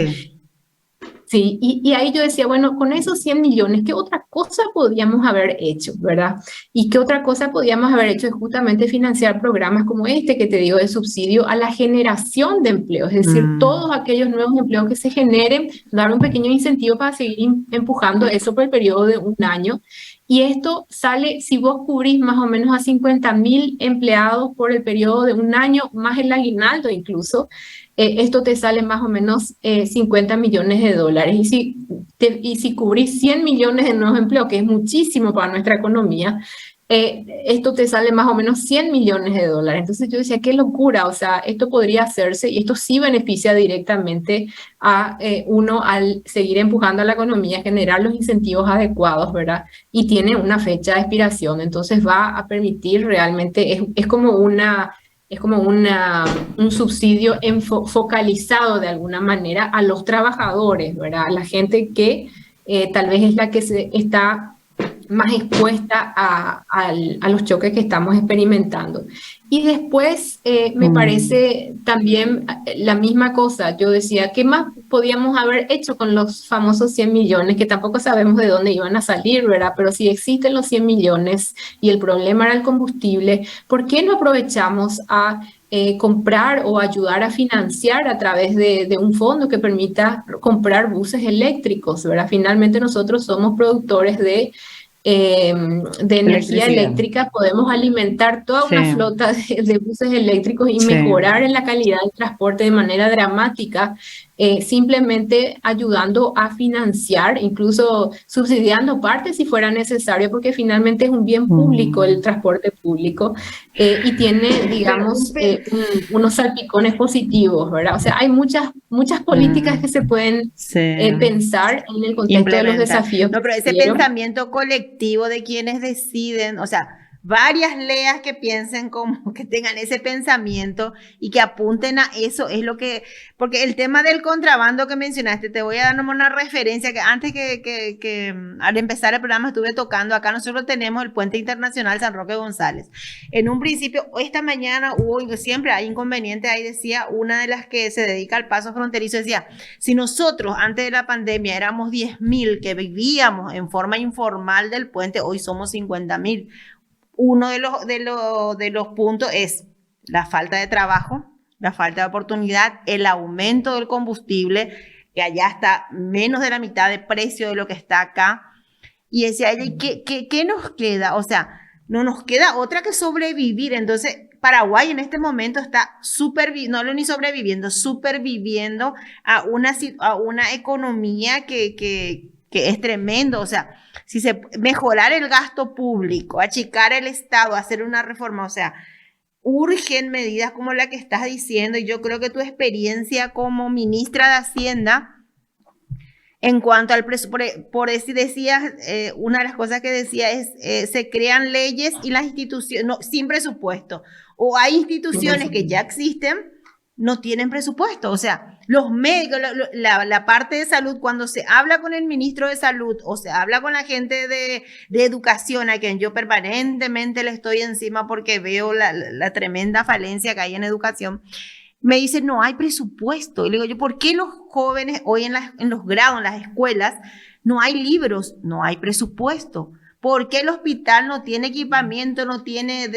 Sí, y ahí yo decía, bueno, con esos 100 millones, ¿qué otra cosa podíamos haber hecho, verdad? Y qué otra cosa podíamos haber hecho es justamente financiar programas como este que te digo de subsidio a la generación de empleo, es decir, todos aquellos nuevos empleos que se generen, dar un pequeño incentivo para seguir empujando eso por el periodo de un año. Y esto sale, si vos cubrís más o menos a 50.000 empleados por el periodo de un año, más el aguinaldo incluso, esto te sale más o menos 50 millones de dólares. Y si cubrís 100 millones de nuevos empleos, que es muchísimo para nuestra economía, esto te sale más o menos 100 millones de dólares. Entonces yo decía, qué locura, o sea, esto podría hacerse y esto sí beneficia directamente a uno al seguir empujando a la economía, generar los incentivos adecuados, ¿verdad? Y tiene una fecha de expiración, entonces va a permitir realmente, es como un subsidio focalizado de alguna manera a los trabajadores, ¿verdad? A la gente que tal vez es la que está más expuesta a los choques que estamos experimentando. Y después me parece también la misma cosa. Yo decía, ¿qué más podíamos haber hecho con los famosos 100 millones? Que tampoco sabemos de dónde iban a salir, ¿verdad? Pero si existen los 100 millones y el problema era el combustible, ¿por qué no aprovechamos a comprar o ayudar a financiar a través de un fondo que permita comprar buses eléctricos, ¿verdad? Finalmente nosotros somos productores de energía eléctrica, podemos alimentar toda una flota de buses eléctricos y mejorar en la calidad del transporte de manera dramática, simplemente ayudando a financiar, incluso subsidiando parte si fuera necesario, porque finalmente es un bien público el transporte público y tiene, digamos, unos salpicones positivos, ¿verdad? O sea, hay muchas políticas que se pueden pensar en el contexto de los desafíos. No, pero ese pensamiento colectivo de quienes deciden, o sea, varias leas que piensen como que tengan ese pensamiento y que apunten a eso es lo que, porque el tema del contrabando que mencionaste, te voy a dar una referencia que antes que al empezar el programa estuve tocando, acá nosotros tenemos el puente internacional San Roque González. En un principio, esta mañana siempre hay inconveniente, ahí decía una de las que se dedica al paso fronterizo, decía, si nosotros antes de la pandemia éramos 10.000 que vivíamos en forma informal del puente, hoy somos 50.000. Uno de los puntos es la falta de trabajo, la falta de oportunidad, el aumento del combustible, que allá está menos de la mitad de precio de lo que está acá. Y decía ella, ¿qué nos queda? O sea, no nos queda otra que sobrevivir. Entonces, Paraguay en este momento está superviviendo a una economía que es tremendo. O sea, si se mejorar el gasto público, achicar el Estado, hacer una reforma, o sea, urgen medidas como la que estás diciendo, y yo creo que tu experiencia como ministra de Hacienda, en cuanto al presupuesto, por decir, decías, una de las cosas que decía es, se crean leyes y las instituciones, no, sin presupuesto, o hay instituciones que ya existen, no tienen presupuesto, o sea, los médicos, la parte de salud, cuando se habla con el ministro de salud o se habla con la gente de educación, a quien yo permanentemente le estoy encima porque veo la tremenda falencia que hay en educación, me dicen, no hay presupuesto. Y le digo yo, ¿por qué los jóvenes hoy en los grados, en las escuelas, no hay libros, no hay presupuesto? ¿Por qué el hospital no tiene equipamiento, no tiene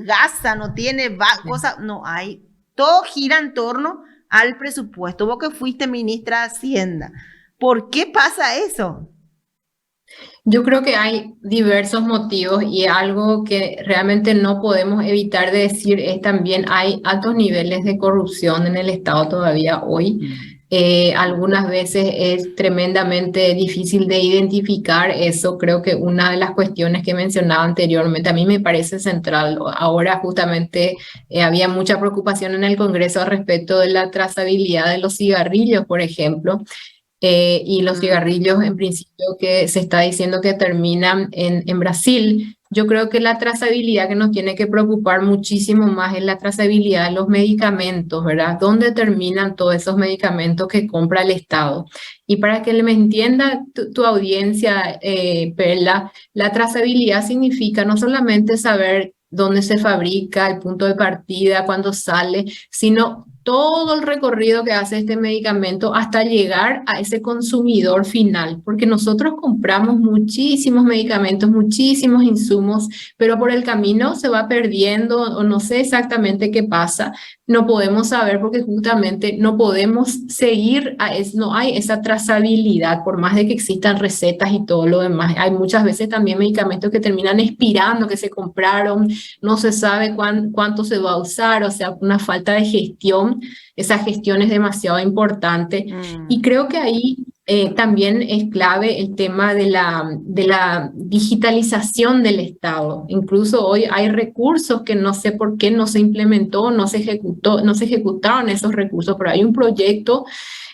gasa, no tiene cosas? No hay. Todo gira en torno al presupuesto. Vos que fuiste ministra de Hacienda, ¿por qué pasa eso? Yo creo que hay diversos motivos y algo que realmente no podemos evitar de decir es también hay altos niveles de corrupción en el Estado todavía hoy. Algunas veces es tremendamente difícil de identificar eso. Creo que una de las cuestiones que mencionaba anteriormente a mí me parece central. Ahora justamente había mucha preocupación en el Congreso al respecto de la trazabilidad de los cigarrillos, por ejemplo. Y los cigarrillos en principio que se está diciendo que terminan en Brasil. Yo creo que la trazabilidad que nos tiene que preocupar muchísimo más es la trazabilidad de los medicamentos, ¿verdad? ¿Dónde terminan todos esos medicamentos que compra el Estado? Y para que me entienda tu audiencia, Perla, la trazabilidad significa no solamente saber dónde se fabrica, el punto de partida, cuándo sale, sino todo el recorrido que hace este medicamento hasta llegar a ese consumidor final, porque nosotros compramos muchísimos medicamentos, muchísimos insumos, pero por el camino se va perdiendo o no sé exactamente qué pasa, no podemos saber porque justamente no podemos seguir, no hay esa trazabilidad, por más de que existan recetas y todo lo demás. Hay muchas veces también medicamentos que terminan expirando, que se compraron, no se sabe cuánto se va a usar, o sea, una falta de gestión. Esa gestión es demasiado importante y creo que ahí también es clave el tema de la digitalización del Estado. Incluso hoy hay recursos que no sé por qué no se implementó, no se ejecutaron esos recursos, pero hay un proyecto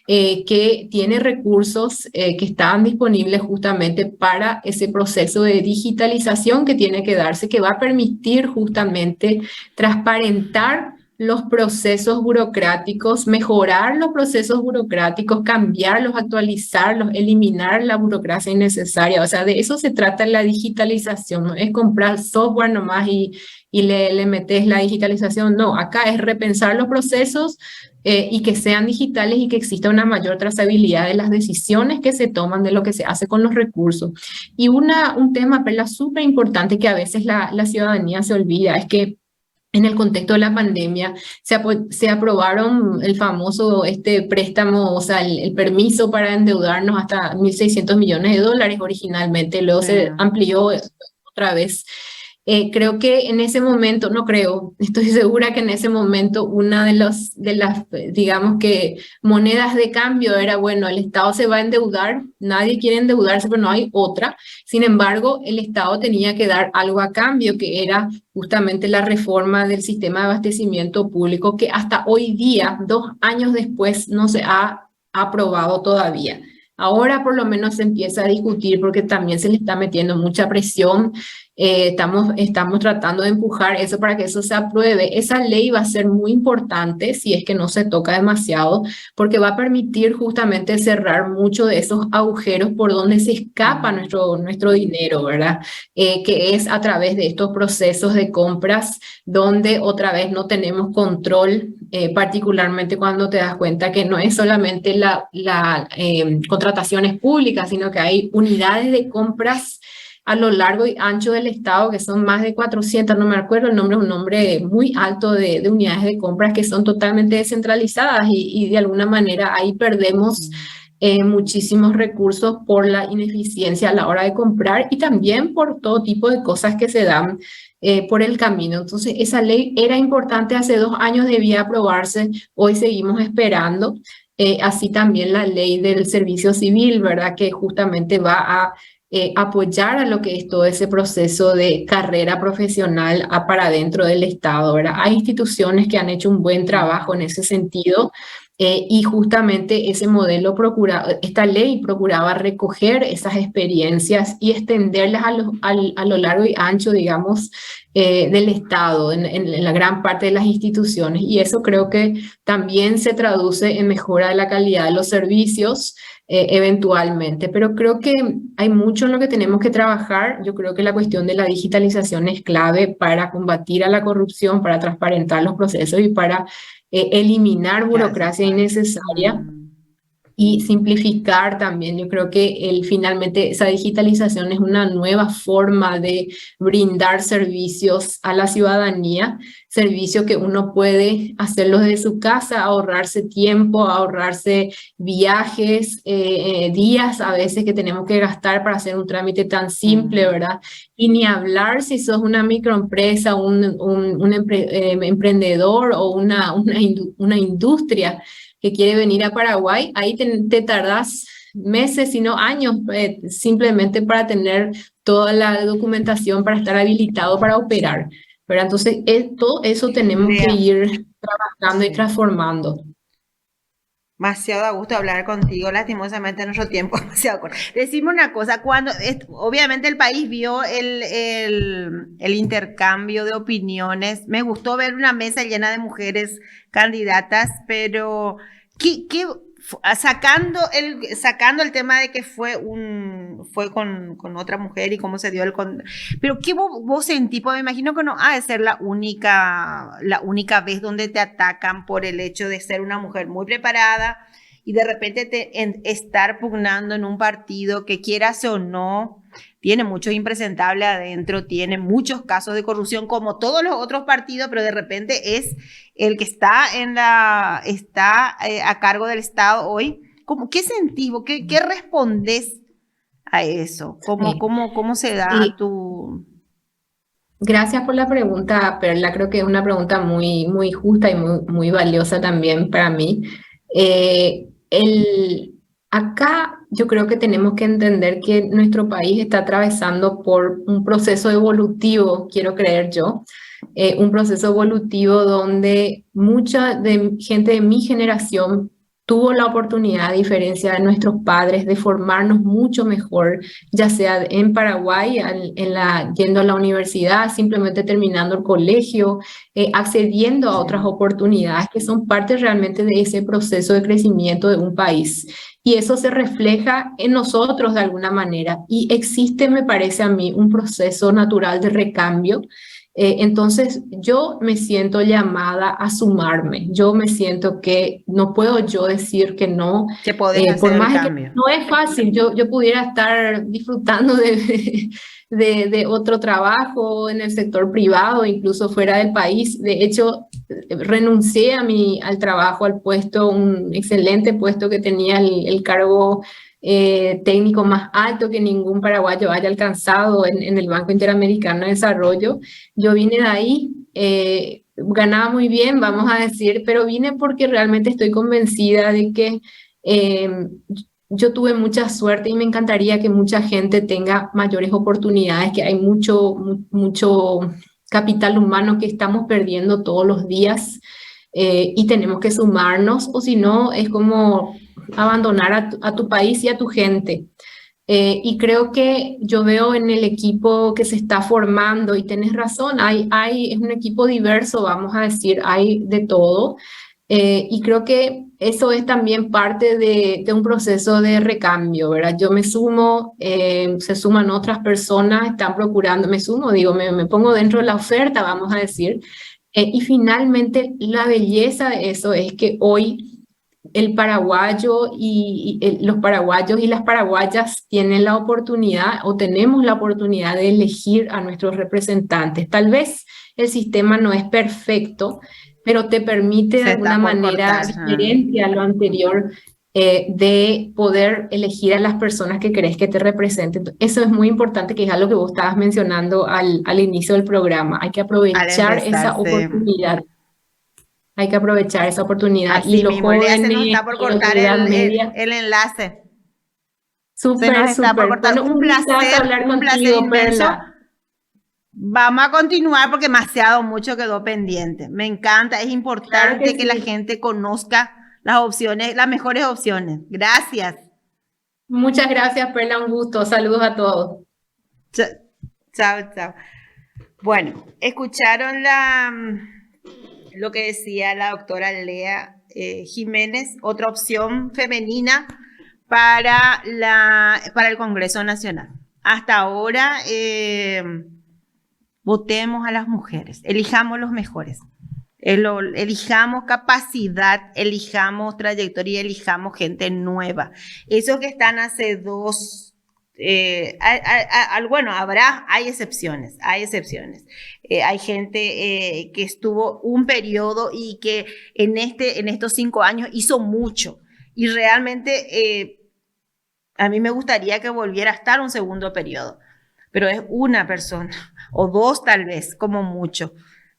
que tiene recursos que estaban disponibles justamente para ese proceso de digitalización que tiene que darse, que va a permitir justamente transparentar los procesos burocráticos, mejorar los procesos burocráticos, cambiarlos, actualizarlos, eliminar la burocracia innecesaria. O sea, de eso se trata la digitalización, no es comprar software nomás y le metes la digitalización. No, acá es repensar los procesos y que sean digitales y que exista una mayor trazabilidad de las decisiones que se toman, de lo que se hace con los recursos. Y un tema, Perla, súper importante que a veces la ciudadanía se olvida, es que en el contexto de la pandemia se aprobaron el famoso préstamo, o sea, el permiso para endeudarnos hasta 1.600 millones de dólares originalmente, luego se amplió otra vez. Creo que en ese momento, no creo, estoy segura que en ese momento una de las, digamos que, monedas de cambio era, bueno, el Estado se va a endeudar, nadie quiere endeudarse, pero no hay otra. Sin embargo, el Estado tenía que dar algo a cambio, que era justamente la reforma del sistema de abastecimiento público, que hasta hoy día, 2 años después, no se ha aprobado todavía. Ahora por lo menos se empieza a discutir porque también se le está metiendo mucha presión. Estamos tratando de empujar eso para que eso se apruebe. Esa ley va a ser muy importante si es que no se toca demasiado, porque va a permitir justamente cerrar muchos de esos agujeros por donde se escapa nuestro dinero, ¿verdad? Que es a través de estos procesos de compras donde otra vez no tenemos control, particularmente cuando te das cuenta que no es solamente contrataciones públicas, sino que hay unidades de compras a lo largo y ancho del Estado, que son más de 400, no me acuerdo el nombre, un nombre muy alto de unidades de compras que son totalmente descentralizadas y de alguna manera ahí perdemos muchísimos recursos por la ineficiencia a la hora de comprar y también por todo tipo de cosas que se dan por el camino. Entonces, esa ley era importante, hace 2 años debía aprobarse, hoy seguimos esperando. Así también la ley del servicio civil, ¿verdad? Que justamente va a apoyar a lo que es todo ese proceso de carrera profesional para dentro del Estado, ¿verdad? Hay instituciones que han hecho un buen trabajo en ese sentido y justamente ese modelo esta ley procuraba recoger esas experiencias y extenderlas a lo largo y ancho, digamos, del Estado, en la gran parte de las instituciones. Y eso creo que también se traduce en mejora de la calidad de los servicios, eventualmente, pero creo que hay mucho en lo que tenemos que trabajar. Yo creo que la cuestión de la digitalización es clave para combatir a la corrupción, para transparentar los procesos y para eliminar burocracia innecesaria y simplificar también. Yo creo que finalmente esa digitalización es una nueva forma de brindar servicios a la ciudadanía, servicios que uno puede hacerlo desde su casa, ahorrarse tiempo, ahorrarse viajes, días a veces que tenemos que gastar para hacer un trámite tan simple, ¿verdad? Y ni hablar si sos una microempresa, un emprendedor o una industria que quiere venir a Paraguay, ahí te tardás meses, sino años, simplemente para tener toda la documentación para estar habilitado para operar. Pero entonces, todo eso tenemos que ir trabajando y transformando. Demasiado a gusto hablar contigo, lastimosamente nuestro tiempo es demasiado corto. Decime una cosa, obviamente el país vio el intercambio de opiniones, me gustó ver una mesa llena de mujeres candidatas, pero sacando el tema de que fue con otra mujer y cómo se dio pero ¿qué vos sentís? Porque me imagino que no ha de ser la única vez donde te atacan por el hecho de ser una mujer muy preparada y de repente estar pugnando en un partido que, quieras o no, tiene mucho impresentable adentro, tiene muchos casos de corrupción como todos los otros partidos, pero de repente es el que está a cargo del Estado hoy. ¿Qué sentís? ¿Qué respondés a eso? ¿Cómo se da tu...? Gracias por la pregunta, Perla. Creo que es una pregunta muy, muy justa y muy, muy valiosa también para mí. Acá yo creo que tenemos que entender que nuestro país está atravesando por un proceso evolutivo, quiero creer yo, un proceso evolutivo donde mucha gente de mi generación tuvo la oportunidad, a diferencia de nuestros padres, de formarnos mucho mejor, ya sea en Paraguay, yendo a la universidad, simplemente terminando el colegio, accediendo a otras oportunidades que son parte realmente de ese proceso de crecimiento de un país. Y eso se refleja en nosotros de alguna manera. Y existe, me parece a mí, un proceso natural de recambio. Entonces yo me siento llamada a sumarme. Yo me siento que no puedo yo decir que no. Que podés hacer Por el más cambio. que no es fácil, yo pudiera estar disfrutando de otro trabajo en el sector privado, incluso fuera del país. De hecho, renuncié al trabajo, al puesto, un excelente puesto que tenía el cargo técnico más alto que ningún paraguayo haya alcanzado en el Banco Interamericano de Desarrollo. Yo vine de ahí, ganaba muy bien, vamos a decir, pero vine porque realmente estoy convencida de que yo tuve mucha suerte y me encantaría que mucha gente tenga mayores oportunidades, que hay mucho capital humano que estamos perdiendo todos los días y tenemos que sumarnos, o si no, es como abandonar a tu país y a tu gente. Y creo que yo veo en el equipo que se está formando, y tenés razón, es un equipo diverso, vamos a decir, hay de todo. Y creo que eso es también parte de un proceso de recambio, ¿verdad? Yo me sumo, se suman otras personas, están procurando, me sumo, digo, me pongo dentro de la oferta, vamos a decir. Y finalmente la belleza de eso es que hoy el paraguayo los paraguayos y las paraguayas tienen la oportunidad o tenemos la oportunidad de elegir a nuestros representantes. Tal vez el sistema no es perfecto, pero te permite de alguna manera diferente a lo anterior de poder elegir a las personas que crees que te representen. Eso es muy importante, que es algo que vos estabas mencionando al inicio del programa. Hay que aprovechar esa oportunidad. Hay que aprovechar esa oportunidad. Así y los mismo, jóvenes, se nos está por cortar el enlace. Súper, súper. Bueno, un placer hablar un placer contigo, inmenso. Perla. Vamos a continuar porque mucho quedó pendiente. Me encanta, es importante Claro que la sí. gente conozca las opciones, las mejores opciones. Gracias. Muchas gracias, Perla, un gusto. Saludos a todos. Chao, chao. Bueno, escucharon lo que decía la doctora Lea Jiménez, otra opción femenina para el Congreso Nacional. Hasta ahora, votemos a las mujeres, elijamos los mejores, elijamos capacidad, elijamos trayectoria, elijamos gente nueva. Esos que están hace bueno, hay excepciones. Hay gente que estuvo un periodo y que en estos 5 años hizo mucho. Y realmente a mí me gustaría que volviera a estar un segundo periodo. Pero es una persona, o dos tal vez, como mucho.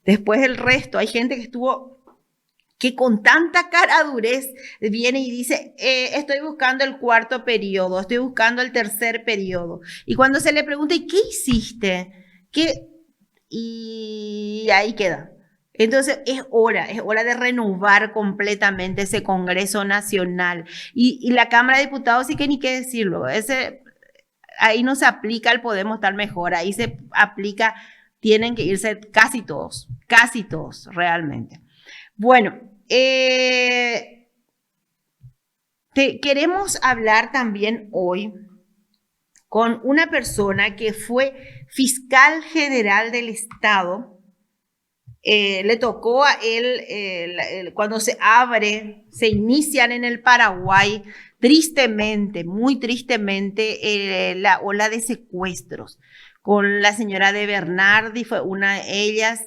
Después el resto, hay gente que con tanta caradurez viene y dice, estoy buscando el 4.º periodo, estoy buscando el 3.er periodo. Y cuando se le pregunta, ¿y qué hiciste? Y ahí queda. Entonces es hora de renovar completamente ese Congreso Nacional. Y la Cámara de Diputados, sí que ni qué decirlo, ahí no se aplica el podemos estar mejor, ahí se aplica, tienen que irse casi todos, realmente. Bueno, queremos hablar también hoy con una persona que fue fiscal general del Estado. Le tocó a él, cuando se inician en el Paraguay, tristemente, muy tristemente, la ola de secuestros con la señora de Bernardi, fue una de ellas.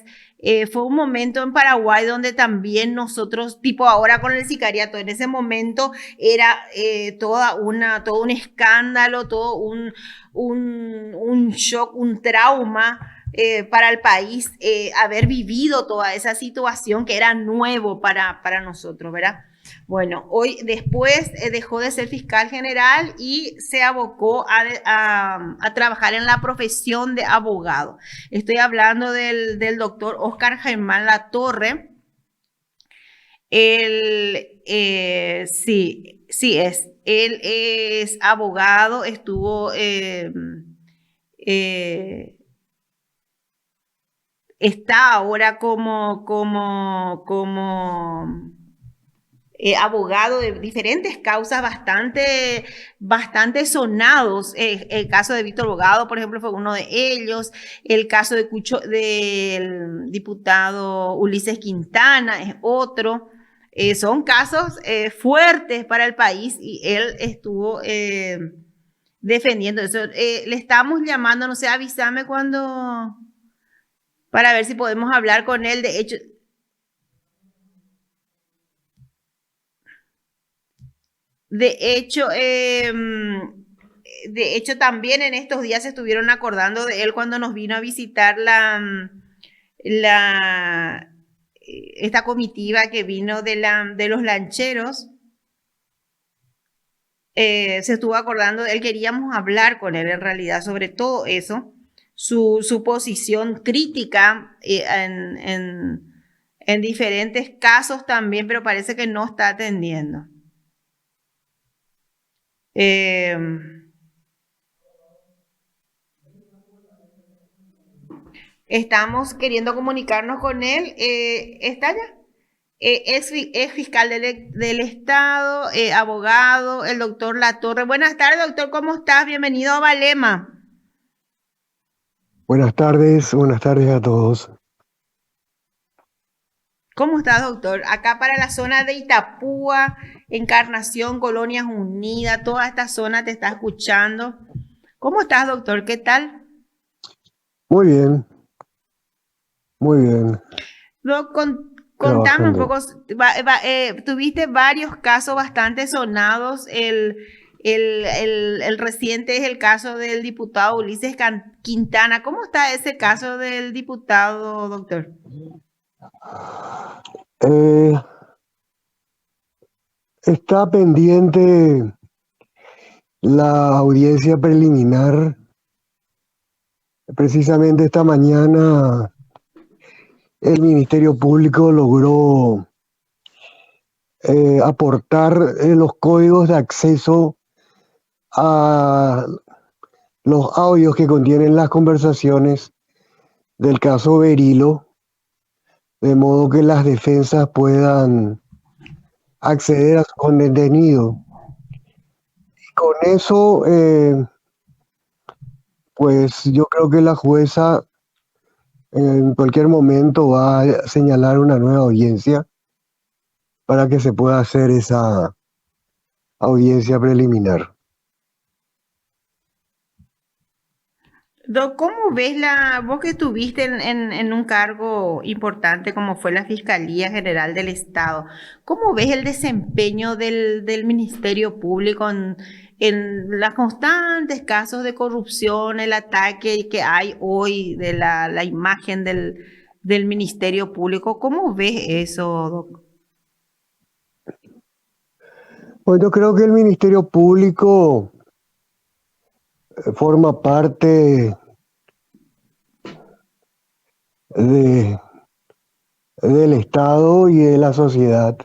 Fue un momento en Paraguay donde también nosotros, tipo ahora con el sicariato, en ese momento era todo un escándalo, todo un shock, un trauma para el país, haber vivido toda esa situación que era nuevo para nosotros, ¿verdad? Bueno, hoy después dejó de ser fiscal general y se abocó a trabajar en la profesión de abogado. Estoy hablando del doctor Oscar Germán Latorre. Él es abogado, estuvo, está ahora como abogado de diferentes causas bastante sonados. El caso de Víctor Bogado, por ejemplo, fue uno de ellos. El caso del diputado Ulises Quintana es otro. Son casos fuertes para el país y él estuvo defendiendo eso. Le estamos llamando, no sé, avísame cuando, para ver si podemos hablar con él. De hecho, también en estos días se estuvieron acordando de él cuando nos vino a visitar esta comitiva que vino de los lancheros. Se estuvo acordando de él, queríamos hablar con él en realidad sobre todo eso, su posición crítica en diferentes casos también, pero parece que no está atendiendo. Estamos queriendo comunicarnos con él. ¿Está ya? Es fiscal del Estado, abogado, el doctor Latorre. Buenas tardes, doctor, ¿cómo estás? Bienvenido a Valema. Buenas tardes a todos. ¿Cómo estás, doctor? Acá para la zona de Itapúa, Encarnación, Colonias Unidas, toda esta zona te está escuchando. ¿Cómo estás, doctor? ¿Qué tal? Muy bien. Muy bien. Doc, contame un poco, tuviste varios casos bastante sonados. El reciente es el caso del diputado Ulises Quintana. ¿Cómo está ese caso del diputado, doctor? Está pendiente la audiencia preliminar. Precisamente esta mañana el Ministerio Público logró aportar los códigos de acceso a los audios que contienen las conversaciones del caso Berilo, de modo que las defensas puedan acceder a su contenido. Y con eso, pues yo creo que la jueza en cualquier momento va a señalar una nueva audiencia para que se pueda hacer esa audiencia preliminar. Doc, ¿cómo ves vos que estuviste en un cargo importante como fue la Fiscalía General del Estado, ¿cómo ves el desempeño del Ministerio Público en los constantes casos de corrupción, el ataque que hay hoy de la imagen del Ministerio Público? ¿Cómo ves eso, Doc? Pues yo creo que el Ministerio Público forma parte del Estado y de la sociedad.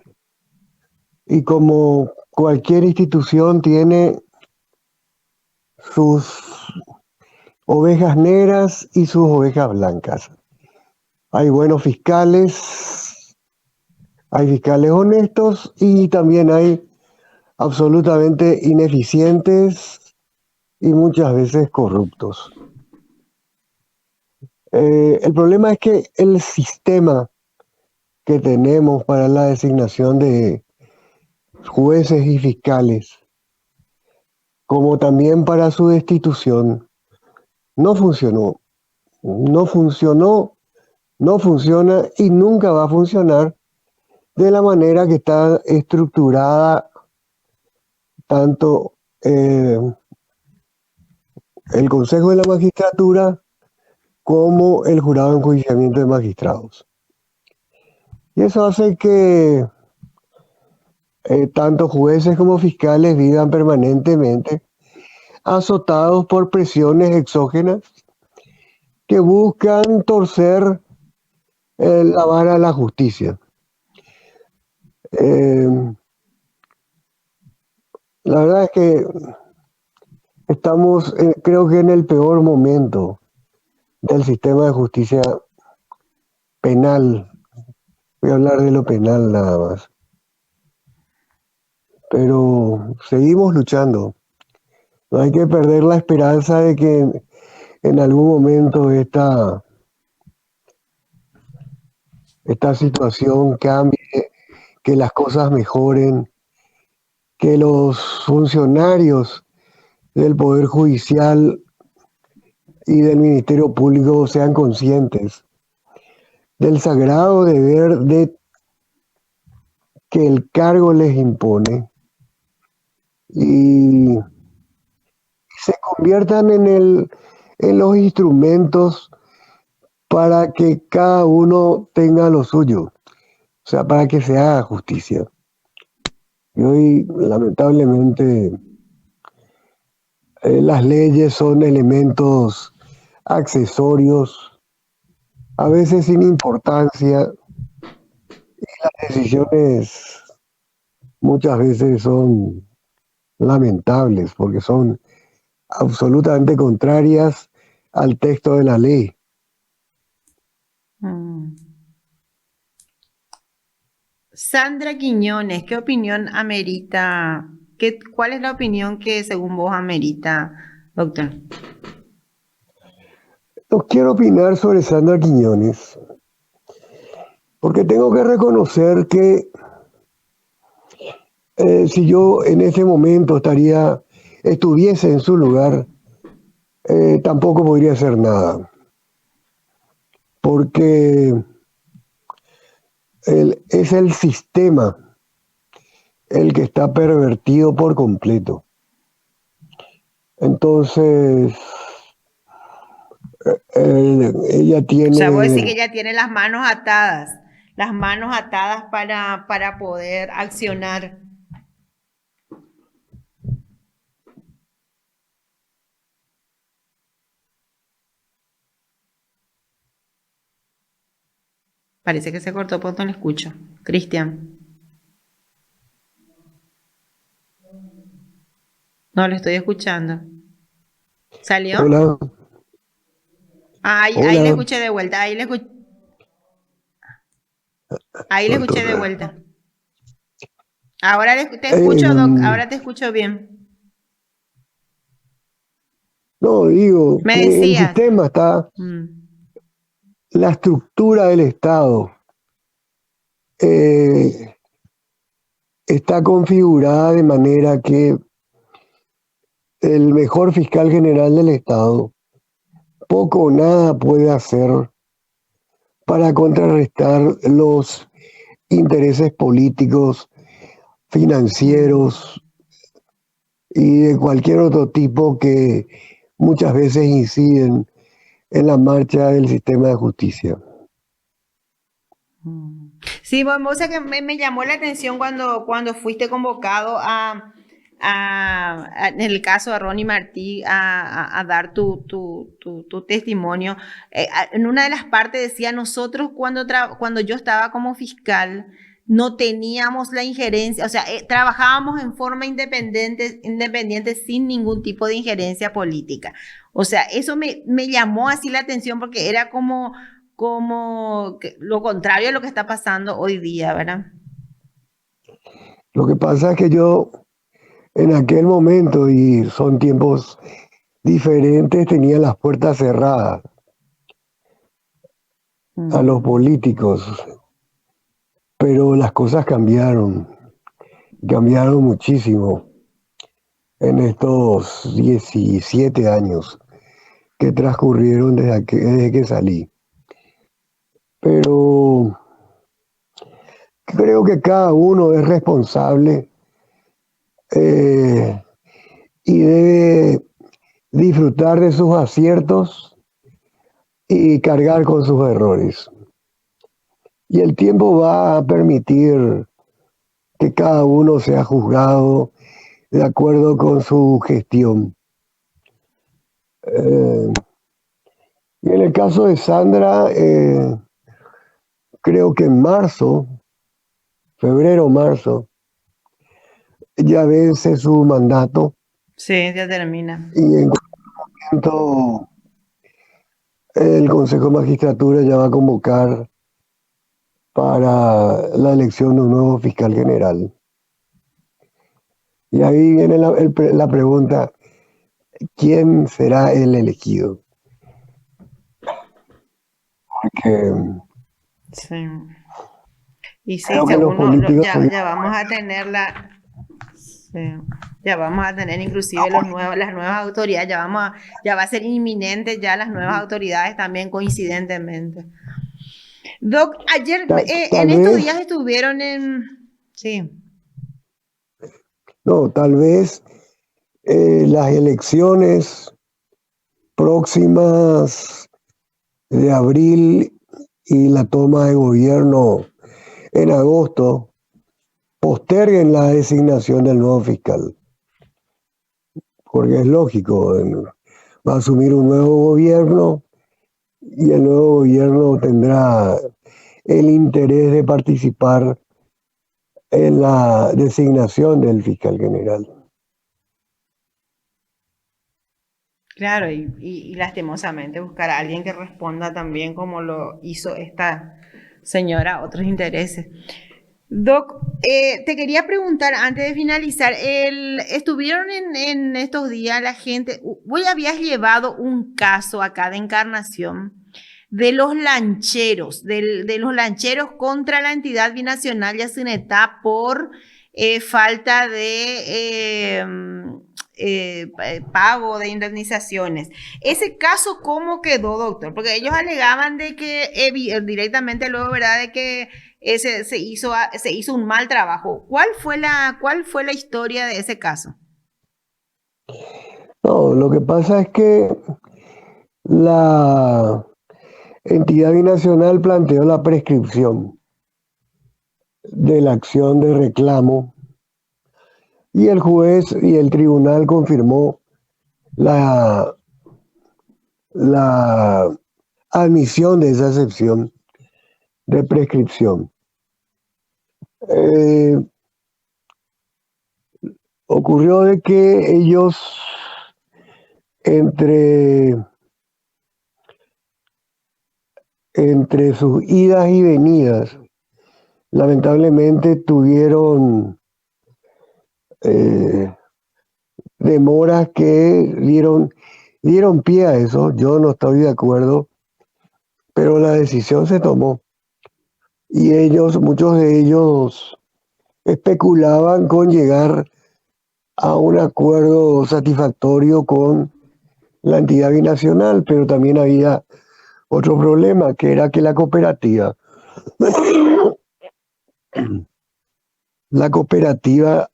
Y como cualquier institución tiene sus ovejas negras y sus ovejas blancas. Hay buenos fiscales, hay fiscales honestos y también hay absolutamente ineficientes y muchas veces corruptos. El problema es que el sistema que tenemos para la designación de jueces y fiscales, como también para su destitución, no funcionó. No funcionó, no funciona y nunca va a funcionar de la manera que está estructurada tanto el Consejo de la Magistratura como el Jurado de Enjuiciamiento de Magistrados. Y eso hace que tanto jueces como fiscales vivan permanentemente azotados por presiones exógenas que buscan torcer la vara de la justicia. Eh, la verdad es que estamos, creo que en el peor momento del sistema de justicia penal. Voy a hablar de lo penal nada más. Pero seguimos luchando. No hay que perder la esperanza de que en algún momento esta situación cambie, que las cosas mejoren, que los funcionarios del Poder Judicial y del Ministerio Público sean conscientes del sagrado deber de que el cargo les impone y se conviertan en los instrumentos para que cada uno tenga lo suyo, o sea, para que se haga justicia. Y hoy, lamentablemente, las leyes son elementos accesorios, a veces sin importancia, y las decisiones muchas veces son lamentables porque son absolutamente contrarias al texto de la ley. Sandra Quiñones, ¿qué opinión amerita? ¿Cuál es la opinión que según vos amerita, doctor? No quiero opinar sobre Sandra Quiñones, porque tengo que reconocer que si yo en ese momento estuviese en su lugar, tampoco podría hacer nada, porque es el sistema el que está pervertido por completo. Entonces, ella tiene... O sea, vos decís que ella tiene las manos atadas para poder accionar. Parece que se cortó, pues no le escucho. Cristian. No lo estoy escuchando. ¿Salió? Hola. Ahí Hola. le escuché de vuelta. Ahí le escuché de vuelta. Ahora te escucho, Doc. Ahora te escucho bien. No, digo, Me que el decías. sistema está... La estructura del Estado está configurada de manera que el mejor fiscal general del Estado poco o nada puede hacer para contrarrestar los intereses políticos, financieros y de cualquier otro tipo que muchas veces inciden en la marcha del sistema de justicia. Sí, bueno, o sea que me llamó la atención cuando fuiste convocado en el caso de Ronnie Martí a dar tu testimonio. En una de las partes decía, nosotros cuando yo estaba como fiscal no teníamos la injerencia, o sea, trabajábamos en forma independiente sin ningún tipo de injerencia política. O sea, eso me llamó así la atención porque era como lo contrario a lo que está pasando hoy día, ¿verdad? Lo que pasa es que yo en aquel momento, y son tiempos diferentes, tenía las puertas cerradas a los políticos, pero las cosas cambiaron muchísimo en estos 17 años que transcurrieron desde que salí. Pero creo que cada uno es responsable y debe disfrutar de sus aciertos y cargar con sus errores. Y el tiempo va a permitir que cada uno sea juzgado de acuerdo con su gestión. Y en el caso de Sandra, creo que en marzo, febrero, marzo, ya vence su mandato Sí, ya termina. y en cuanto el Consejo de Magistratura ya va a convocar para la elección de un nuevo fiscal general. Y ahí viene la pregunta, ¿quién será el elegido? Porque Sí. Y sí, creo que los según políticos ya vamos a tener sí, ya vamos a tener inclusive las nuevas autoridades, ya va a ser inminente ya las nuevas autoridades también coincidentemente. Doc, ayer, en tal estos días vez, estuvieron sí, no, tal vez las elecciones próximas de abril y la toma de gobierno en agosto posterguen la designación del nuevo fiscal, porque es lógico, va a asumir un nuevo gobierno y el nuevo gobierno tendrá el interés de participar en la designación del fiscal general. claro, y lastimosamente buscar a alguien que responda también como lo hizo esta señora a otros intereses. Doc, te quería preguntar antes de finalizar, estuvieron en estos días la gente, vos habías llevado un caso acá de Encarnación de los lancheros, de los lancheros contra la entidad binacional Yacyretá por falta de pago de indemnizaciones. Ese caso, ¿cómo quedó, doctor? Porque ellos alegaban de que directamente luego, ¿verdad? De que se hizo un mal trabajo. ¿Cuál fue la historia de ese caso? No, lo que pasa es que la entidad binacional planteó la prescripción de la acción de reclamo y el juez y el tribunal confirmó la, la admisión de esa excepción de prescripción. Eh, Ocurrió de que ellos entre, entre sus idas y venidas lamentablemente tuvieron demoras que dieron pie a eso. Yo no estoy de acuerdo, pero la decisión se tomó. Y muchos de ellos especulaban con llegar a un acuerdo satisfactorio con la entidad binacional, pero también había otro problema, que era que la cooperativa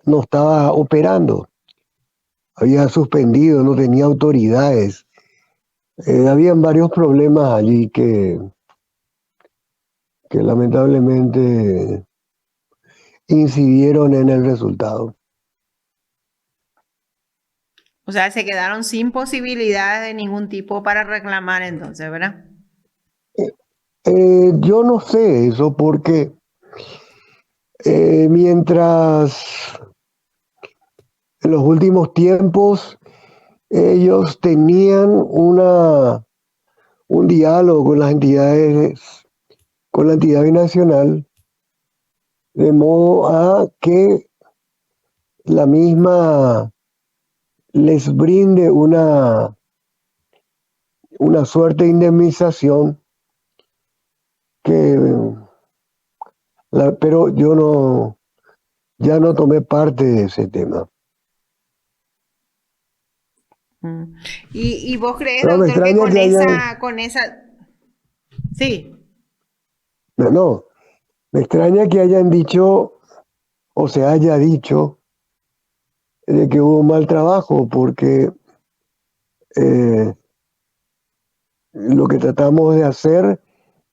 no estaba operando, había suspendido, no tenía autoridades. Habían varios problemas allí que lamentablemente incidieron en el resultado. O sea, se quedaron sin posibilidades de ningún tipo para reclamar entonces, ¿verdad? Yo no sé eso porque mientras en los últimos tiempos ellos tenían un diálogo con las entidades, con la entidad binacional, de modo a que la misma les brinde una suerte de indemnización pero yo ya no tomé parte de ese tema. Mm. ¿Y vos crees, Pero me doctor, que extraña que hayan, con esa, sí, no, me extraña que hayan dicho o se haya dicho de que hubo un mal trabajo, porque eh, lo que tratamos de hacer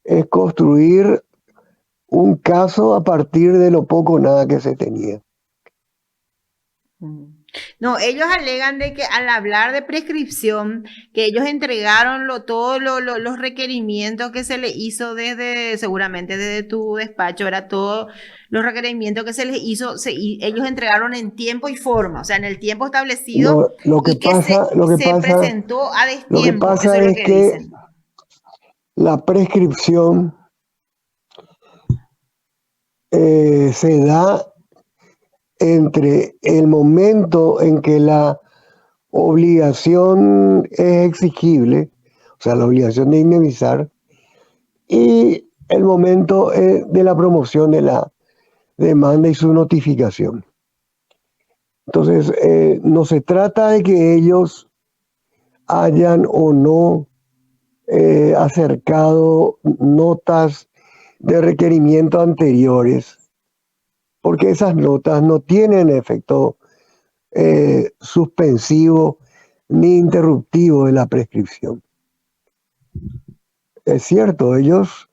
es construir un caso a partir de lo poco o nada que se tenía. No, ellos alegan de que al hablar de prescripción, que ellos entregaron todos los requerimientos que se les hizo seguramente desde tu despacho, era todos los requerimientos que se les hizo, ellos entregaron en tiempo y forma, o sea, en el tiempo establecido, No, lo que y que pasa, se presentó a lo que destiempo, eso pasa es lo es que que dicen. la prescripción se da entre el momento en que la obligación es exigible, o sea, la obligación de indemnizar, y el momento de la promoción de la demanda y su notificación. Entonces, no se trata de que ellos hayan o no acercado notas de requerimiento anteriores, porque esas notas no tienen efecto suspensivo ni interruptivo de la prescripción. Es cierto, ellos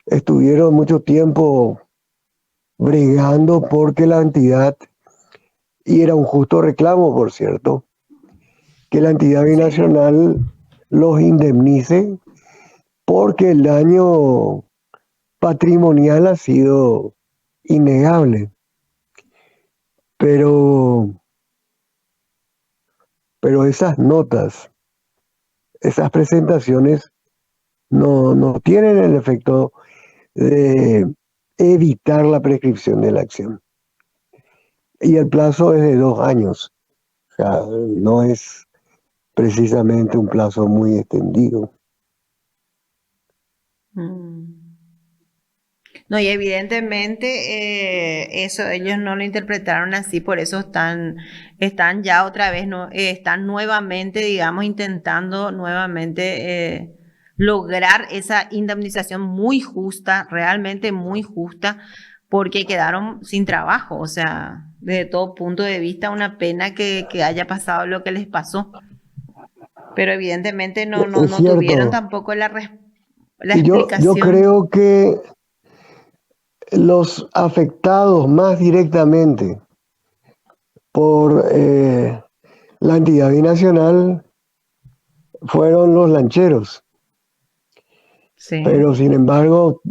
estuvieron mucho tiempo bregando porque la entidad, y era un justo reclamo, por cierto, que la entidad binacional los indemnice porque el daño patrimonial ha sido innegable. Pero esas notas, esas presentaciones no tienen el efecto de evitar la prescripción de la acción. Y el plazo es de 2 años. O sea, no es precisamente un plazo muy extendido. No, y evidentemente eso ellos no lo interpretaron así, por eso están ya otra vez, no, están nuevamente, digamos, intentando nuevamente lograr esa indemnización muy justa, realmente muy justa, porque quedaron sin trabajo, o sea, desde todo punto de vista, una pena que haya pasado lo que les pasó, pero evidentemente Es no tuvieron cierto. tampoco la Y yo explicación. creo que los afectados más directamente por la entidad binacional fueron los lancheros, Sí. pero sin embargo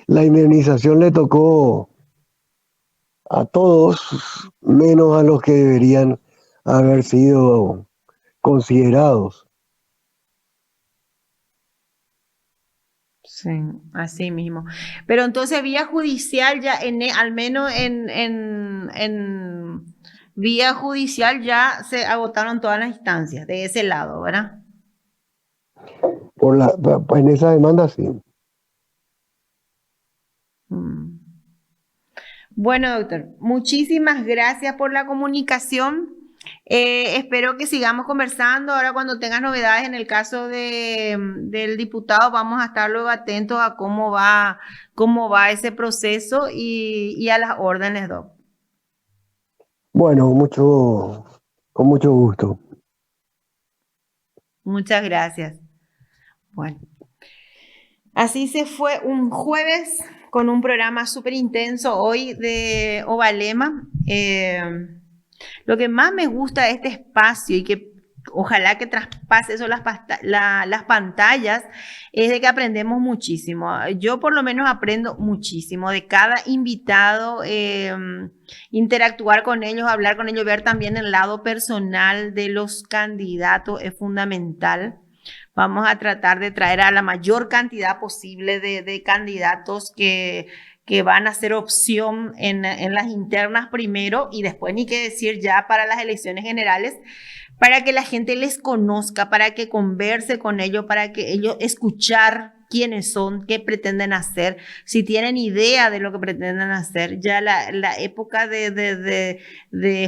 la indemnización le tocó a todos, menos a los que deberían haber sido considerados. Sí, así mismo. Pero entonces vía judicial ya, al menos en vía judicial ya se agotaron todas las instancias de ese lado, ¿verdad? En esa demanda sí. Mm. Bueno, doctor, muchísimas gracias por la comunicación. Espero que sigamos conversando. Ahora, cuando tengas novedades en el caso del diputado, vamos a estar luego atentos a cómo va ese proceso y a las órdenes, doc. Bueno, con mucho gusto. Muchas gracias. Bueno, así se fue un jueves con un programa súper intenso hoy de Ovalema. Lo que más me gusta de este espacio y que ojalá que traspase eso las pantallas es de que aprendemos muchísimo. Yo por lo menos aprendo muchísimo de cada invitado, interactuar con ellos, hablar con ellos, ver también el lado personal de los candidatos es fundamental. Vamos a tratar de traer a la mayor cantidad posible de candidatos que van a ser opción en las internas primero y después ni qué decir ya para las elecciones generales, para que la gente les conozca, para que converse con ellos, para que ellos escuchar quiénes son, qué pretenden hacer, si tienen idea de lo que pretenden hacer. Ya la época de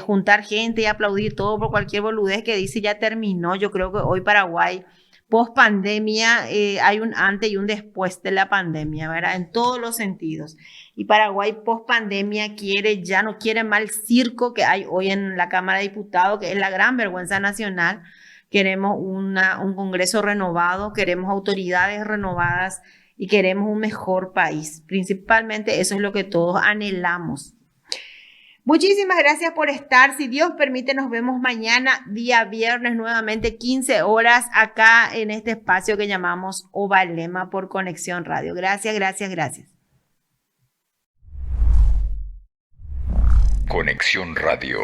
juntar gente y aplaudir todo por cualquier boludez que dice ya terminó. Yo creo que hoy Paraguay post pandemia hay un antes y un después de la pandemia, ¿verdad? En todos los sentidos. Y Paraguay post pandemia ya no quiere más el circo que hay hoy en la Cámara de Diputados, que es la gran vergüenza nacional. Queremos un Congreso renovado, queremos autoridades renovadas y queremos un mejor país. Principalmente eso es lo que todos anhelamos. Muchísimas gracias por estar. Si Dios permite, nos vemos mañana, día viernes, nuevamente 15 horas, acá en este espacio que llamamos Ovalema por Conexión Radio. Gracias, gracias, gracias. Conexión Radio.